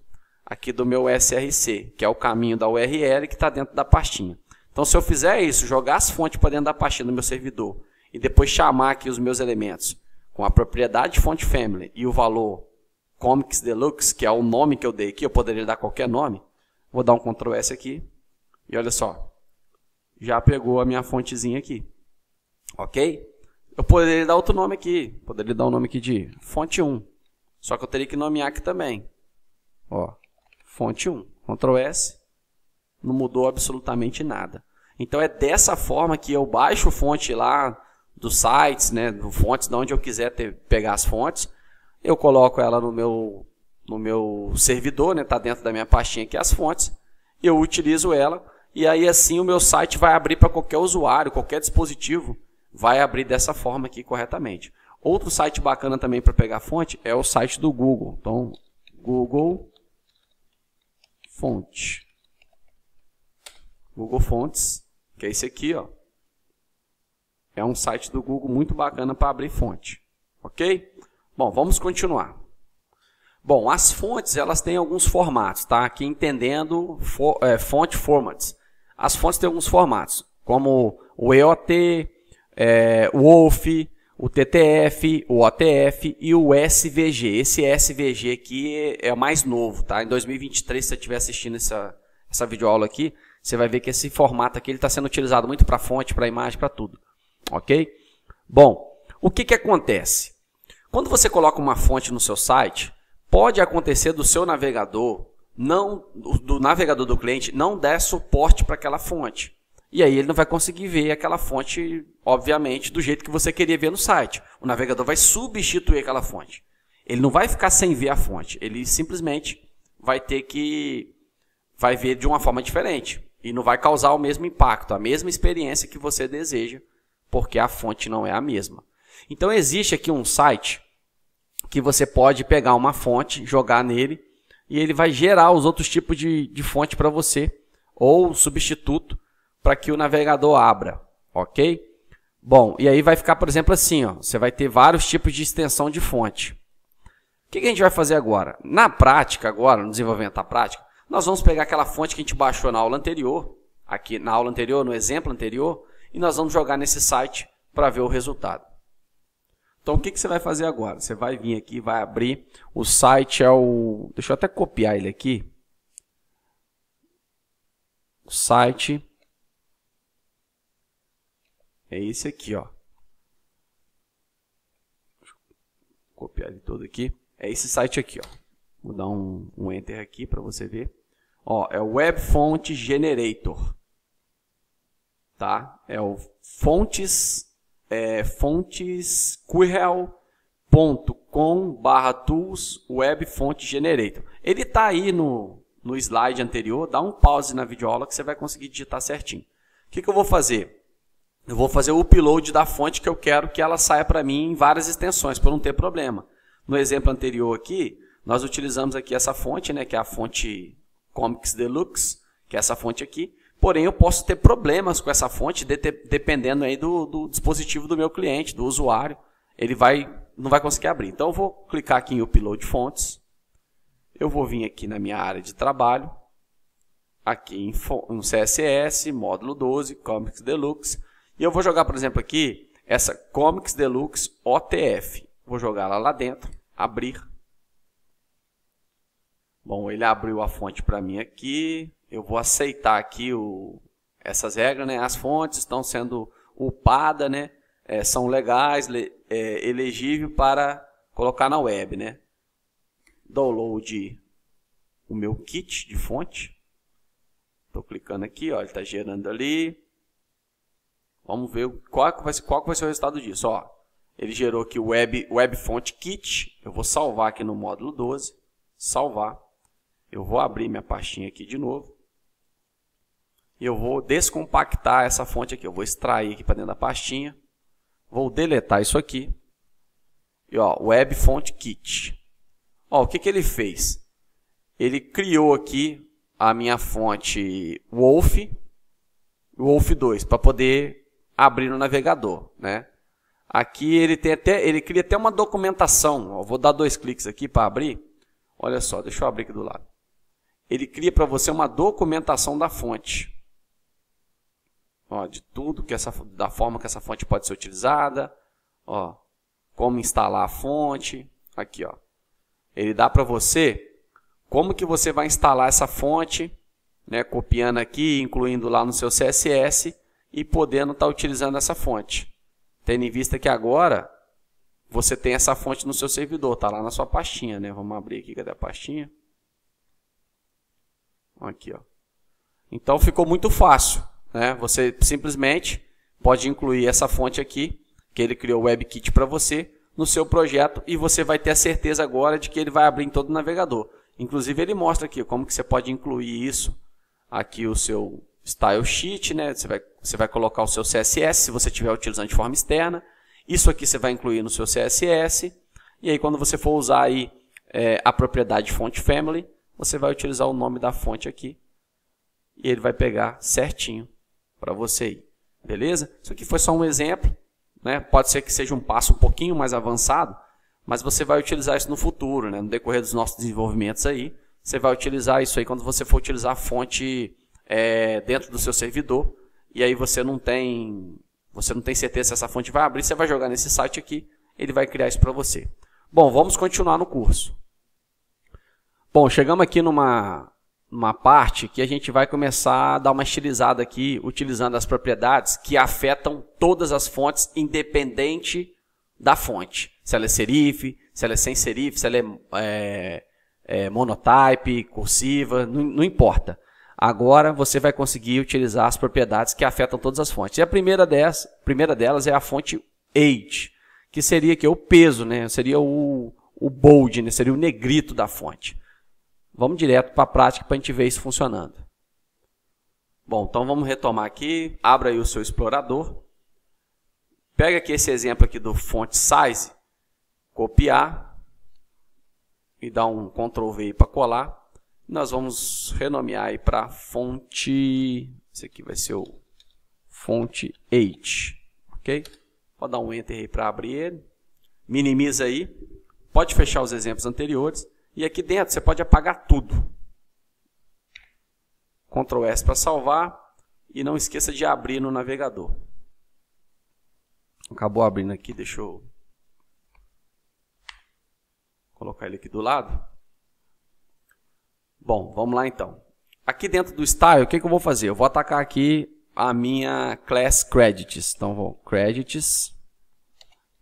Aqui do meu SRC, que é o caminho da URL que está dentro da pastinha. Então, se eu fizer isso, jogar as fontes para dentro da pastinha do meu servidor e depois chamar aqui os meus elementos com a propriedade Font Family e o valor Comics Deluxe, que é o nome que eu dei aqui, eu poderia dar qualquer nome. Vou dar um Ctrl S aqui e olha só, já pegou a minha fontezinha aqui, ok? Eu poderia dar outro nome aqui, poderia dar um nome aqui de Fonte 1, só que eu teria que nomear aqui também, ó, Fonte 1, Ctrl S, não mudou absolutamente nada. Então é dessa forma que eu baixo fonte lá dos sites, né, do fontes, de onde eu quiser pegar as fontes, eu coloco ela no meu servidor, né? Está dentro da minha pastinha aqui as fontes. Eu utilizo ela e aí assim o meu site vai abrir para qualquer usuário, qualquer dispositivo, vai abrir dessa forma aqui corretamente. Outro site bacana também para pegar fonte é o site do Google. Então, Google Fonte. Google Fontes, que é esse aqui, ó. É um site do Google muito bacana para abrir fonte. Ok? Bom, vamos continuar. Bom, as fontes, elas têm alguns formatos, tá? Aqui entendendo fonte formats. As fontes têm alguns formatos, como o EOT, o WOLF, o TTF, o OTF e o SVG. Esse SVG aqui é o mais novo, tá? Em 2023, se você estiver assistindo essa videoaula aqui, você vai ver que esse formato aqui está sendo utilizado muito para fonte, para imagem, para tudo. Ok? Bom, o que acontece? Quando você coloca uma fonte no seu site, pode acontecer do seu navegador, do navegador do cliente, não der suporte para aquela fonte. E aí ele não vai conseguir ver aquela fonte, obviamente, do jeito que você queria ver no site. O navegador vai substituir aquela fonte. Ele não vai ficar sem ver a fonte. Ele simplesmente vai ver de uma forma diferente. E não vai causar o mesmo impacto, a mesma experiência que você deseja, porque a fonte não é a mesma. Então existe aqui um site que você pode pegar uma fonte, jogar nele, e ele vai gerar os outros tipos de fonte para você, ou substituto, para que o navegador abra, ok? Bom, e aí vai ficar, por exemplo, assim, ó, você vai ter vários tipos de extensão de fonte. O que a gente vai fazer agora? Na prática, agora, no desenvolvimento da prática, nós vamos pegar aquela fonte que a gente baixou na aula anterior, aqui na aula anterior, no exemplo anterior, e nós vamos jogar nesse site para ver o resultado. Então, o que você vai fazer agora? Você vai vir aqui, vai abrir, o site é o... Deixa eu até copiar ele aqui. O site é esse aqui, ó. Deixa eu copiar ele todo aqui. É esse site aqui, ó. Vou dar um Enter aqui para você ver. Ó, é o Web Font Generator. Tá? É o fontesquirrel.com/tools Web Font Generator. Ele está aí no slide anterior. Dá um pause na videoaula que você vai conseguir digitar certinho. O que eu vou fazer? Eu vou fazer o upload da fonte que eu quero que ela saia para mim em várias extensões, para não ter problema. No exemplo anterior aqui, nós utilizamos aqui essa fonte, né, que é a fonte Comics Deluxe, que é essa fonte aqui. Porém, eu posso ter problemas com essa fonte, dependendo aí do dispositivo do meu cliente, do usuário. Ele não vai conseguir abrir. Então, eu vou clicar aqui em Upload Fontes. Eu vou vir aqui na minha área de trabalho. Aqui em CSS, módulo 12, Comics Deluxe. E eu vou jogar, por exemplo, aqui, essa Comics Deluxe OTF. Vou jogar ela lá dentro, abrir. Bom, ele abriu a fonte para mim aqui. Eu vou aceitar aqui essas regras, né? As fontes estão sendo upadas, né? São legais, elegível para colocar na web, né? Download o meu kit de fonte. Estou clicando aqui, ó, ele está gerando ali. Vamos ver qual que vai ser o resultado disso. Ó, ele gerou aqui o Web Font Kit. Eu vou salvar aqui no módulo 12. Salvar. Eu vou abrir minha pastinha aqui de novo. E eu vou descompactar essa fonte aqui. Eu vou extrair aqui para dentro da pastinha. Vou deletar isso aqui. E ó, Web Font Kit. Ó, o que ele fez? Ele criou aqui a minha fonte WOLF 2 para poder abrir no navegador, né? Aqui ele cria até uma documentação. Ó, vou dar 2 cliques aqui para abrir. Olha só, deixa eu abrir aqui do lado. Ele cria para você uma documentação da fonte. Ó, de tudo da forma que essa fonte pode ser utilizada, ó, como instalar a fonte, aqui, ó. Ele dá para você como que você vai instalar essa fonte, né, copiando aqui, incluindo lá no seu CSS e podendo estar utilizando essa fonte. Tendo em vista que agora você tem essa fonte no seu servidor, tá lá na sua pastinha, né? Vamos abrir aqui, cadê a pastinha? Aqui, ó. Então ficou muito fácil. Né? Você simplesmente pode incluir essa fonte aqui, que ele criou o WebKit para você, no seu projeto e você vai ter a certeza agora de que ele vai abrir em todo o navegador. Inclusive ele mostra aqui como que você pode incluir isso, aqui o seu style sheet, né? Você vai colocar o seu CSS se você estiver utilizando de forma externa. Isso aqui você vai incluir no seu CSS. E aí quando você for usar aí, a propriedade font family, você vai utilizar o nome da fonte aqui e ele vai pegar certinho para você aí. Beleza? Isso aqui foi só um exemplo, né? Pode ser que seja um passo um pouquinho mais avançado, mas você vai utilizar isso no futuro, né? No decorrer dos nossos desenvolvimentos aí. Você vai utilizar isso aí quando você for utilizar a fonte dentro do seu servidor. E aí você não tem certeza se essa fonte vai abrir, você vai jogar nesse site aqui, ele vai criar isso para você. Bom, vamos continuar no curso. Bom, chegamos aqui numa parte que a gente vai começar a dar uma estilizada aqui, utilizando as propriedades que afetam todas as fontes, independente da fonte. Se ela é serif, se ela é sem serif, se ela é monotype, cursiva, não importa. Agora você vai conseguir utilizar as propriedades que afetam todas as fontes. E a primeira delas é a fonte age, que seria aqui o peso, né? Seria o bold, né? Seria o negrito da fonte. Vamos direto para a prática para a gente ver isso funcionando. Bom, então vamos retomar aqui. Abra aí o seu explorador. Pega aqui esse exemplo aqui do font size, copiar e dar um Ctrl V para colar. Nós vamos renomear aí para fonte, esse aqui vai ser o fonte 8, ok? Pode dar um Enter aí para abrir ele. Minimiza aí. Pode fechar os exemplos anteriores. E aqui dentro você pode apagar tudo. Ctrl S para salvar. E não esqueça de abrir no navegador. Acabou abrindo aqui, deixa eu colocar ele aqui do lado. Bom, vamos lá então. Aqui dentro do style, o que eu vou fazer? Eu vou atacar aqui a minha class credits. Então, vou credits,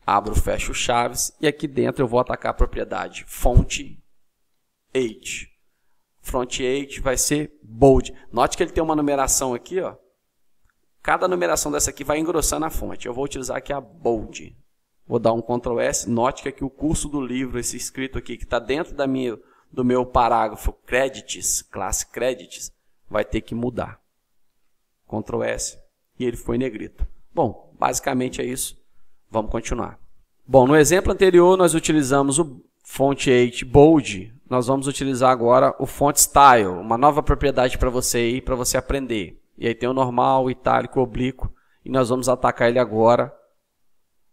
abro, fecho chaves e aqui dentro eu vou atacar a propriedade font 8. Font 8 vai ser bold. Note que ele tem uma numeração aqui, ó. Cada numeração dessa aqui vai engrossando a fonte. Eu vou utilizar aqui a bold. Vou dar um Ctrl S. Note que aqui o curso do livro, esse escrito aqui que está dentro do meu parágrafo credits, classe credits, vai ter que mudar. Ctrl S e ele foi negrito. Bom, basicamente é isso. Vamos continuar. Bom, no exemplo anterior nós utilizamos o font 8 bold. Nós vamos utilizar agora o font style, uma nova propriedade para você aí, para você aprender. E aí tem o normal, o itálico, o oblíquo, e nós vamos atacar ele agora,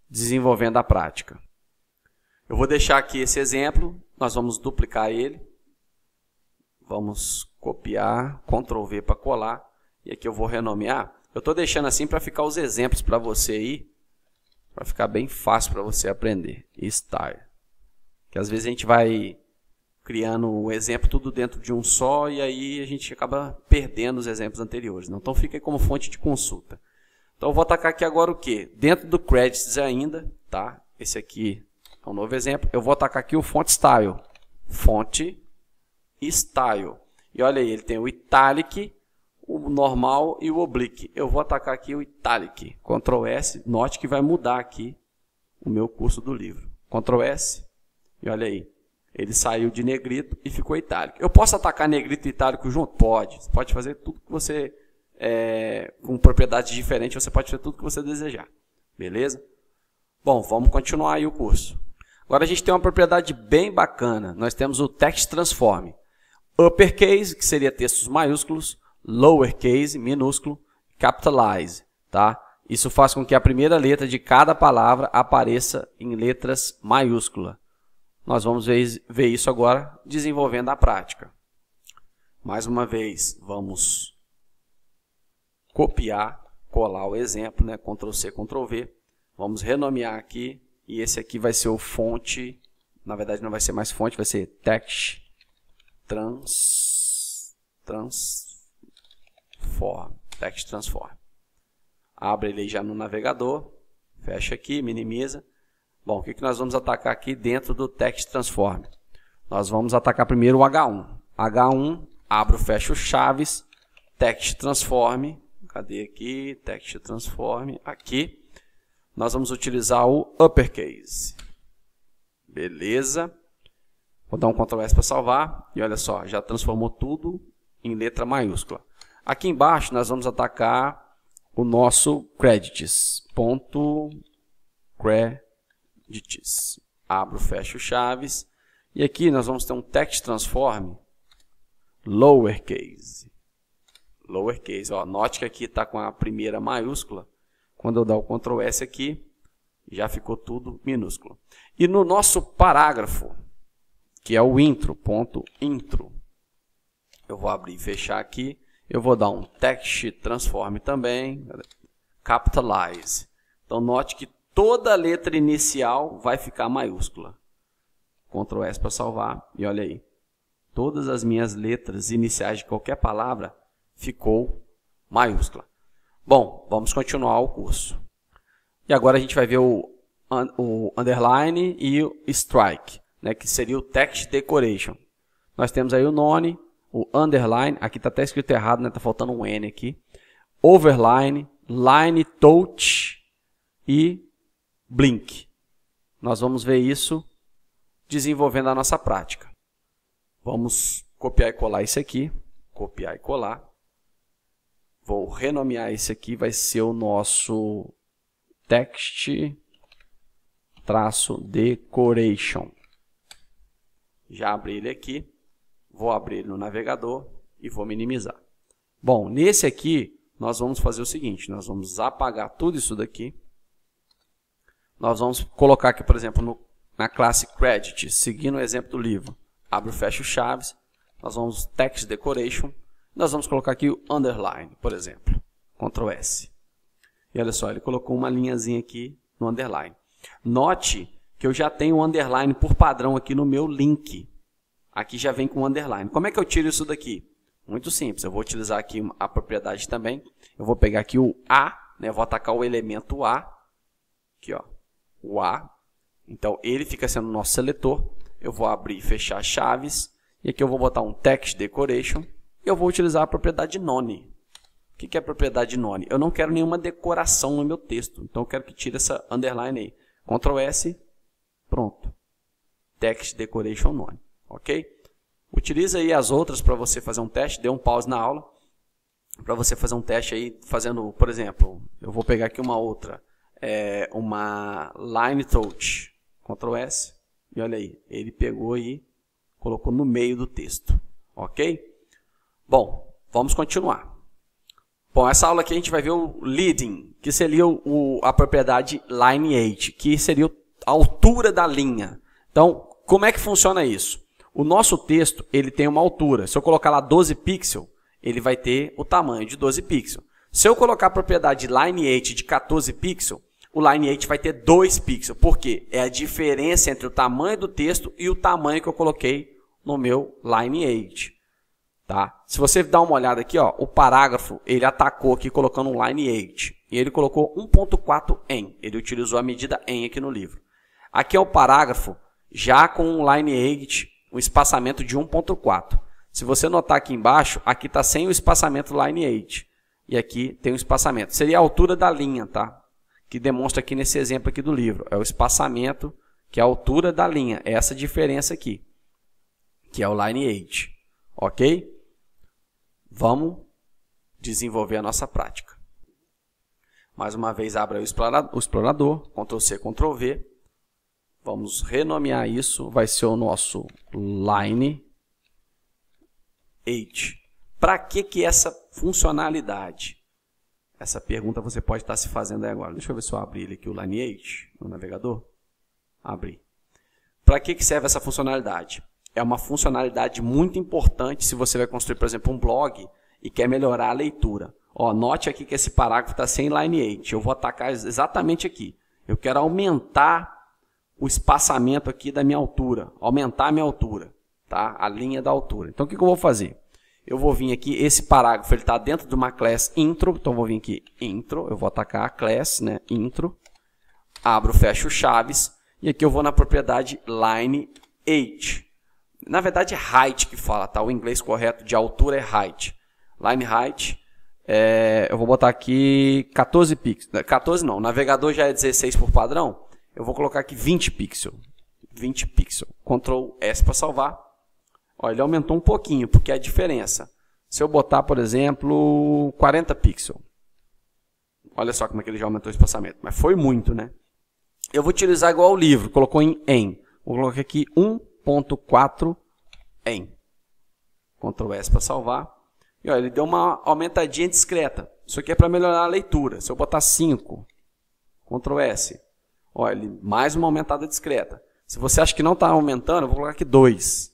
desenvolvendo a prática. Eu vou deixar aqui esse exemplo, nós vamos duplicar ele. Vamos copiar, Ctrl V para colar, e aqui eu vou renomear. Eu estou deixando assim para ficar os exemplos para você aí, para ficar bem fácil para você aprender. Style. Que às vezes a gente vai criando o exemplo tudo dentro de um só e aí a gente acaba perdendo os exemplos anteriores. Então fica aí como fonte de consulta. Então eu vou atacar aqui agora o quê? Dentro do credits ainda, tá? Esse aqui é um novo exemplo. Eu vou atacar aqui o font style. Font style. E olha aí, ele tem o italic, o normal e o oblique. Eu vou atacar aqui o italic. Ctrl S, note que vai mudar aqui o meu curso do livro. Ctrl S e olha aí. Ele saiu de negrito e ficou itálico. Eu posso atacar negrito e itálico junto? Pode. Você pode fazer tudo que você... com propriedades diferentes, você pode fazer tudo que você desejar. Beleza? Bom, vamos continuar aí o curso. Agora a gente tem uma propriedade bem bacana. Nós temos o Text Transform. Uppercase, que seria textos maiúsculos. Lowercase, minúsculo. Capitalize. Tá? Isso faz com que a primeira letra de cada palavra apareça em letras maiúsculas. Nós vamos ver isso agora desenvolvendo a prática. Mais uma vez, vamos copiar, colar o exemplo, né? Ctrl C, Ctrl V. Vamos renomear aqui e esse aqui vai ser o fonte, na verdade não vai ser mais fonte, vai ser Text Transform. Text Transform. Abre ele já no navegador, fecha aqui, minimiza. Bom, o que nós vamos atacar aqui dentro do Text Transform? Nós vamos atacar primeiro o H1. H1, abro, fecho chaves, Text Transform. Cadê aqui? Text Transform. Aqui. Nós vamos utilizar o Uppercase. Beleza. Vou dar um Ctrl S para salvar. E olha só, já transformou tudo em letra maiúscula. Aqui embaixo nós vamos atacar o nosso credits. Ponto credits. Abro, fecho chaves. E aqui nós vamos ter um text transform lowercase. Lowercase. Ó, note que aqui está com a primeira maiúscula. Quando eu dar o Ctrl S aqui, já ficou tudo minúsculo. E no nosso parágrafo, que é o intro, ponto intro, eu vou abrir e fechar aqui. Eu vou dar um text transform também, capitalize. Então note que toda a letra inicial vai ficar maiúscula. Ctrl S para salvar e olha aí. Todas as minhas letras iniciais de qualquer palavra ficou maiúscula. Bom, vamos continuar o curso. E agora a gente vai ver o underline e o strike, né, que seria o text decoration. Nós temos aí o none, o underline, aqui está até escrito errado, né, está faltando um N aqui. Overline, line touch e blink. Nós vamos ver isso desenvolvendo a nossa prática. Vamos copiar e colar isso aqui. Copiar e colar. Vou renomear isso aqui, vai ser o nosso text traço decoration. Já abri ele aqui. Vou abrir ele no navegador e vou minimizar. Bom, nesse aqui nós vamos fazer o seguinte. Nós vamos apagar tudo isso daqui. Nós vamos colocar aqui, por exemplo, na classe credit, seguindo o exemplo do livro. Abro e fecho chaves. Nós vamos text decoration. Nós vamos colocar aqui o underline, por exemplo. Ctrl S. E olha só, ele colocou uma linhazinha aqui no underline. Note que eu já tenho um underline por padrão aqui no meu link. Aqui já vem com underline. Como é que eu tiro isso daqui? Muito simples. Eu vou utilizar aqui a propriedade também. Eu vou pegar aqui o A, né? Vou atacar o elemento A. Aqui, ó. O A. Então, ele fica sendo o nosso seletor. Eu vou abrir e fechar chaves. E aqui eu vou botar um text decoration. Eu vou utilizar a propriedade none. O que é a propriedade none? Eu não quero nenhuma decoração no meu texto. Então eu quero que tire essa underline aí. Ctrl S. Pronto. Text decoration none. Ok? Utiliza aí as outras para você fazer um teste. Dê um pause na aula. Para você fazer um teste aí fazendo, por exemplo, eu vou pegar aqui uma outra. Uma line touch. Ctrl S. E olha aí. Ele pegou e colocou no meio do texto. Ok? Bom, vamos continuar. Bom, essa aula aqui a gente vai ver o leading, que seria a propriedade lineage, que seria a altura da linha. Então, como é que funciona isso? O nosso texto ele tem uma altura. Se eu colocar lá 12 pixels, ele vai ter o tamanho de 12 pixels. Se eu colocar a propriedade lineage de 14 pixels, o lineage vai ter 2 pixels. Por quê? É a diferença entre o tamanho do texto e o tamanho que eu coloquei no meu lineage. Tá? Se você dar uma olhada aqui, ó, o parágrafo, ele atacou aqui colocando um lineage. E ele colocou 1.4 em. Ele utilizou a medida em aqui no livro. Aqui é o parágrafo já com um lineage, um espaçamento de 1.4. Se você notar aqui embaixo, aqui está sem o espaçamento lineage. E aqui tem o espaçamento. Seria a altura da linha, tá? Que demonstra aqui nesse exemplo aqui do livro. É o espaçamento, que é a altura da linha. É essa diferença aqui, que é o lineage. Ok? Vamos desenvolver a nossa prática. Mais uma vez, abra o explorador, Ctrl C, Ctrl V. Vamos renomear isso, vai ser o nosso lineage. Para que essa funcionalidade? Essa pergunta você pode estar se fazendo aí agora. Deixa eu ver se eu abrir aqui o lineage no navegador. Abri. Para que serve essa funcionalidade? É uma funcionalidade muito importante se você vai construir, por exemplo, um blog e quer melhorar a leitura. Ó, note aqui que esse parágrafo está sem lineage. Eu vou atacar exatamente aqui. Eu quero aumentar o espaçamento aqui da minha altura. Aumentar a minha altura. Tá? A linha da altura. Então, o que eu vou fazer? Eu vou vir aqui, esse parágrafo está dentro de uma class intro. Então, eu vou vir aqui, intro. Eu vou atacar a class, né? Intro. Abro, fecho chaves. E aqui eu vou na propriedade lineage. Na verdade é height que fala, tá? O inglês correto de altura é height. Line height, eu vou botar aqui 14 pixels. 14 não, o navegador já é 16 por padrão. Eu vou colocar aqui 20 pixels. 20 pixels. Ctrl S para salvar. Ó, ele aumentou um pouquinho, porque é a diferença. Se eu botar, por exemplo, 40 pixels. Olha só como é que ele já aumentou o espaçamento. Mas foi muito, né? Eu vou utilizar igual o livro. Colocou em. Vou colocar aqui 1.4 em. Ctrl S para salvar. E ó, ele deu uma aumentadinha discreta. Isso aqui é para melhorar a leitura. Se eu botar 5, Ctrl S. Ó, ele, mais uma aumentada discreta. Se você acha que não está aumentando, eu vou colocar aqui 2.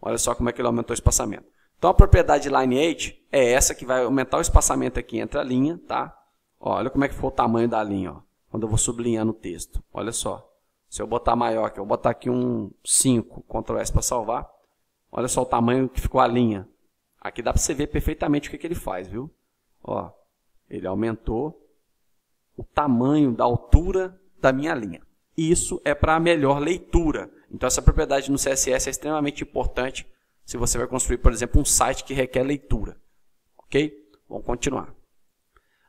Olha só como é que ele aumentou o espaçamento. Então a propriedade Lineate é essa que vai aumentar o espaçamento aqui entre a linha, tá? Ó, olha como é que ficou o tamanho da linha, ó, quando eu vou sublinhando o texto. Olha só. Se eu botar maior aqui, eu vou botar aqui um 5, Ctrl S para salvar. Olha só o tamanho que ficou a linha. Aqui dá para você ver perfeitamente o que ele faz, viu? Ó, ele aumentou o tamanho da altura da minha linha. Isso é para melhor leitura. Então essa propriedade no CSS é extremamente importante se você vai construir, por exemplo, um site que requer leitura. Ok? Vamos continuar.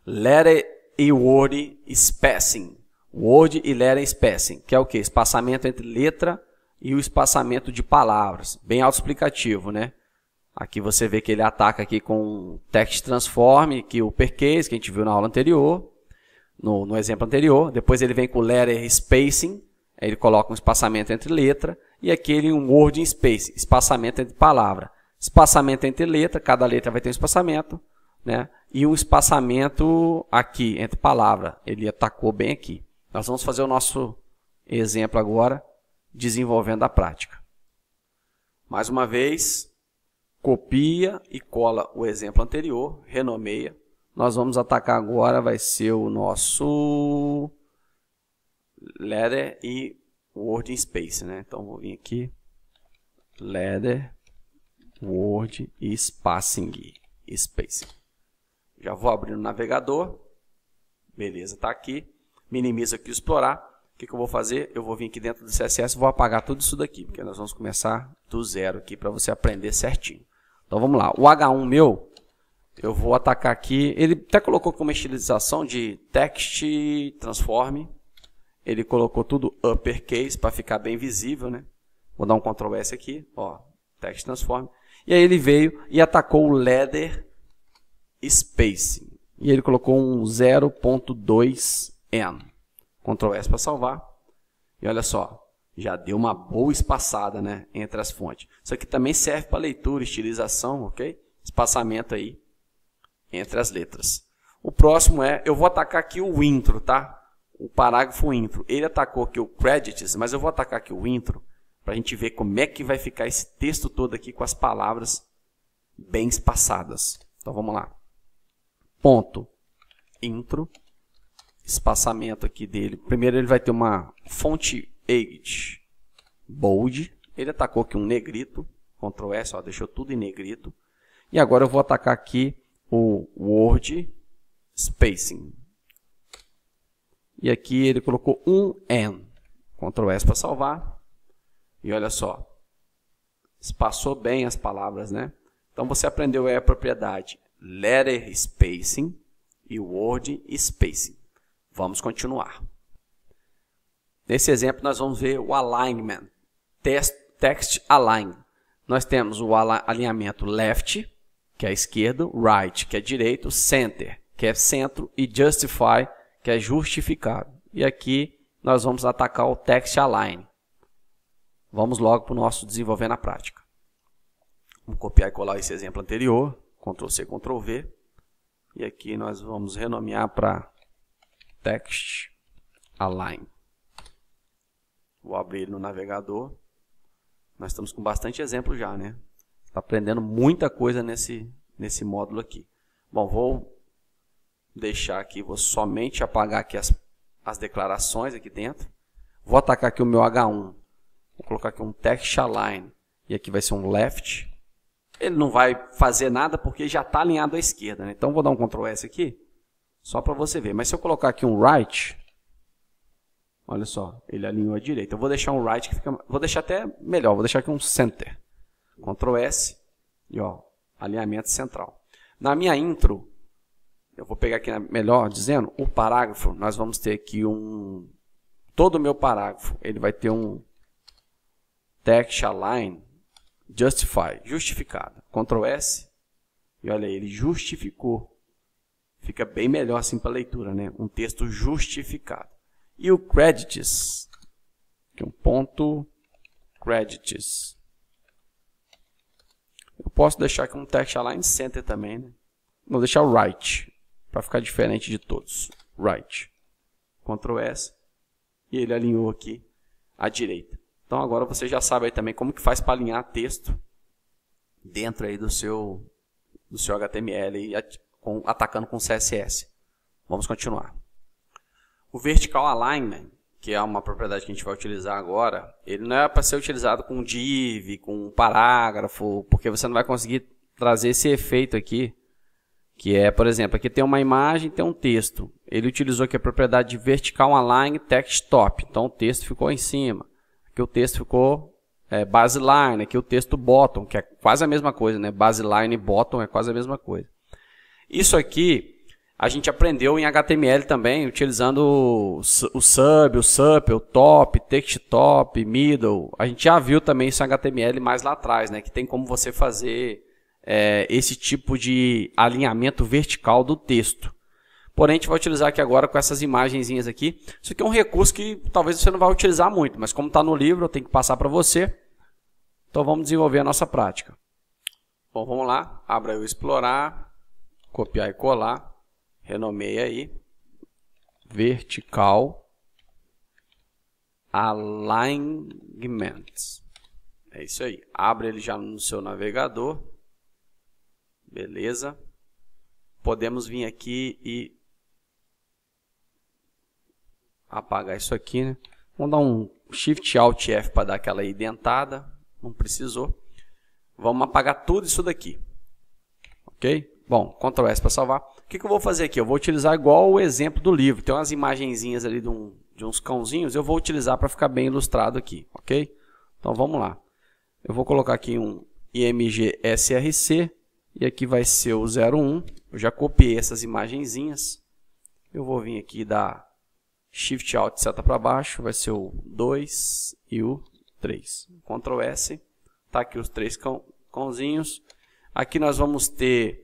Letter e word spacing. Word e letter spacing, que é o quê? Espaçamento entre letra e o espaçamento de palavras. Bem autoexplicativo, né? Aqui você vê que ele ataca aqui com text transform, que o uppercase, que a gente viu na aula anterior, no exemplo anterior. Depois ele vem com letter spacing, aí ele coloca um espaçamento entre letra, e aqui ele um word spacing, espaçamento entre palavra. Espaçamento entre letra, cada letra vai ter um espaçamento, né? E um espaçamento aqui entre palavra. Ele atacou bem aqui. Nós vamos fazer o nosso exemplo agora, desenvolvendo a prática. Mais uma vez, copia e cola o exemplo anterior, renomeia. Nós vamos atacar agora, vai ser o nosso letter e word space, né? Então vou vir aqui, letter, word e spacing. Já vou abrir no navegador. Beleza, está aqui. Minimizo aqui o explorar. O que eu vou fazer? Eu vou vir aqui dentro do CSS e vou apagar tudo isso daqui, porque nós vamos começar do zero aqui para você aprender certinho. Então vamos lá. O H1 meu, eu vou atacar aqui. Ele até colocou como estilização de text transform. Ele colocou tudo uppercase para ficar bem visível, né? Vou dar um Ctrl S aqui, ó, text transform. E aí ele veio e atacou o letter spacing. E ele colocou um 0.2n. Ctrl S para salvar. E olha só, já deu uma boa espaçada, né, entre as fontes. Isso aqui também serve para leitura, estilização, ok? Espaçamento aí entre as letras. O próximo é, eu vou atacar aqui o intro, tá? O parágrafo intro. Ele atacou aqui o credits, mas eu vou atacar aqui o intro para a gente ver como é que vai ficar esse texto todo aqui com as palavras bem espaçadas. Então vamos lá. Ponto intro. Espaçamento aqui dele. Primeiro ele vai ter uma fonte age bold. Ele atacou aqui um negrito. Ctrl S, ó, deixou tudo em negrito. E agora eu vou atacar aqui o word spacing. E aqui ele colocou um n. Ctrl S para salvar. E olha só. Espaçou bem as palavras, né? Então você aprendeu a propriedade letter spacing e word spacing. Vamos continuar. Nesse exemplo, nós vamos ver o alignment, text align. Nós temos o alinhamento left, que é a esquerda, right, que é direito, center, que é centro, e justify, que é justificado. E aqui nós vamos atacar o text align. Vamos logo para o nosso desenvolver na prática. Vamos copiar e colar esse exemplo anterior, Ctrl C, Ctrl V. E aqui nós vamos renomear para text align. Vou abrir no navegador. Nós estamos com bastante exemplo já, né? Está aprendendo muita coisa nesse módulo aqui. Bom, vou deixar aqui, vou somente apagar aqui as declarações aqui dentro. Vou atacar aqui o meu H1. Vou colocar aqui um text align. E aqui vai ser um left. Ele não vai fazer nada porque já está alinhado à esquerda, né? Então vou dar um Ctrl S aqui. Só para você ver. Mas se eu colocar aqui um right, olha só, ele alinhou à direita. Eu vou deixar um right que fica, vou deixar até melhor, vou deixar aqui um center. Ctrl S e ó, alinhamento central. Na minha intro, eu vou pegar aqui melhor dizendo, o parágrafo, nós vamos ter aqui todo o meu parágrafo, ele vai ter um text align justify, justificado. Ctrl S e olha aí, ele justificou. Fica bem melhor assim para leitura, né? Um texto justificado. E o credits, que é um ponto credits. Eu posso deixar aqui um text align center também, né? Vou deixar o right, para ficar diferente de todos. Right. Ctrl S. E ele alinhou aqui à direita. Então agora você já sabe aí também como que faz para alinhar texto dentro aí do seu HTML e atacando com CSS. Vamos continuar. O vertical alignment, que é uma propriedade que a gente vai utilizar agora, ele não é para ser utilizado com div, com parágrafo, porque você não vai conseguir trazer esse efeito aqui, que é, por exemplo, aqui tem uma imagem, tem um texto. Ele utilizou aqui a propriedade de vertical align text top, então o texto ficou em cima. Aqui o texto ficou baseline, aqui o texto bottom, que é quase a mesma coisa, né? Baseline e bottom é quase a mesma coisa. Isso aqui a gente aprendeu em HTML também, utilizando o sub, o supple, o top, text top, middle. A gente já viu também isso em HTML mais lá atrás, né? Que tem como você fazer esse tipo de alinhamento vertical do texto. Porém, a gente vai utilizar aqui agora com essas imagenzinhas aqui. Isso aqui é um recurso que talvez você não vai utilizar muito, mas como está no livro, eu tenho que passar para você. Então, vamos desenvolver a nossa prática. Bom, vamos lá. Abra o Explorar, copiar e colar. Renomeia aí, vertical alignment. É isso aí. Abre ele já no seu navegador. Beleza. Podemos vir aqui e apagar isso aqui, né? Vamos dar um Shift Alt F para dar aquela indentada. Não precisou. Vamos apagar tudo isso daqui. Ok? Bom, Ctrl S para salvar. O que eu vou fazer aqui? Eu vou utilizar igual o exemplo do livro. Tem umas imagenzinhas ali de uns cãozinhos. Eu vou utilizar para ficar bem ilustrado aqui. Ok? Então vamos lá. Eu vou colocar aqui um IMG SRC. E aqui vai ser o 01. Eu já copiei essas imagenzinhas. Eu vou vir aqui e dar Shift Alt seta para baixo. Vai ser o 2 e o 3. Ctrl S. Tá aqui os três cãozinhos. Aqui nós vamos ter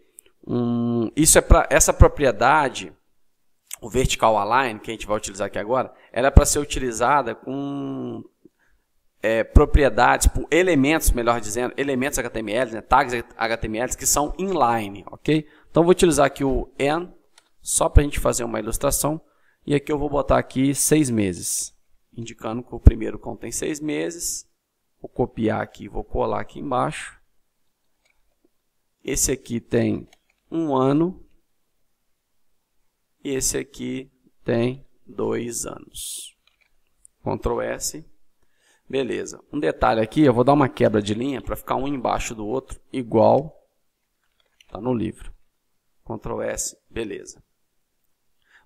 isso é para essa propriedade, o vertical align, que a gente vai utilizar aqui agora, ela é para ser utilizada com propriedades, por elementos, melhor dizendo, elementos HTML, né, tags HTML que são inline, ok? Então vou utilizar aqui o n, só para a gente fazer uma ilustração, e aqui eu vou botar aqui 6 meses, indicando que o primeiro contém 6 meses, vou copiar aqui, vou colar aqui embaixo, esse aqui tem 1 ano, e esse aqui tem 2 anos. Ctrl S. Beleza. Um detalhe aqui, eu vou dar uma quebra de linha para ficar um embaixo do outro, igual está no livro. Ctrl S. Beleza.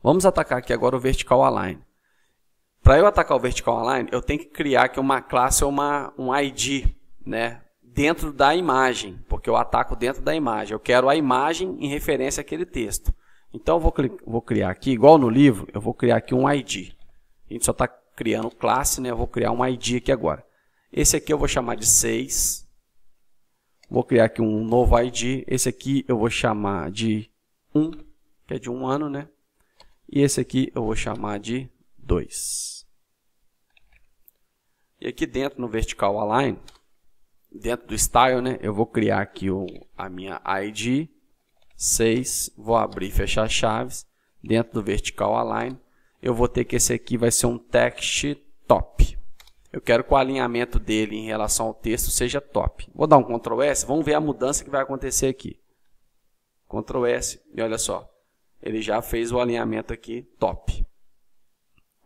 Vamos atacar aqui agora o Vertical Align. Para eu atacar o Vertical Align, eu tenho que criar aqui uma classe ou um ID, né? Dentro da imagem, porque eu ataco dentro da imagem. Eu quero a imagem em referência àquele texto. Então, eu vou criar aqui, igual no livro, eu vou criar aqui um ID. A gente só está criando classe, né? Eu vou criar um ID aqui agora. Esse aqui eu vou chamar de 6. Vou criar aqui um novo ID. Esse aqui eu vou chamar de 1, que é de 1 ano, né? E esse aqui eu vou chamar de 2. E aqui dentro no Vertical Align, dentro do Style, né, eu vou criar aqui a minha ID 6, vou abrir e fechar chaves. Dentro do Vertical Align, eu vou ter que esse aqui vai ser um text top. Eu quero que o alinhamento dele em relação ao texto seja top. Vou dar um Ctrl S, vamos ver a mudança que vai acontecer aqui. Ctrl S, e olha só, ele já fez o alinhamento aqui top.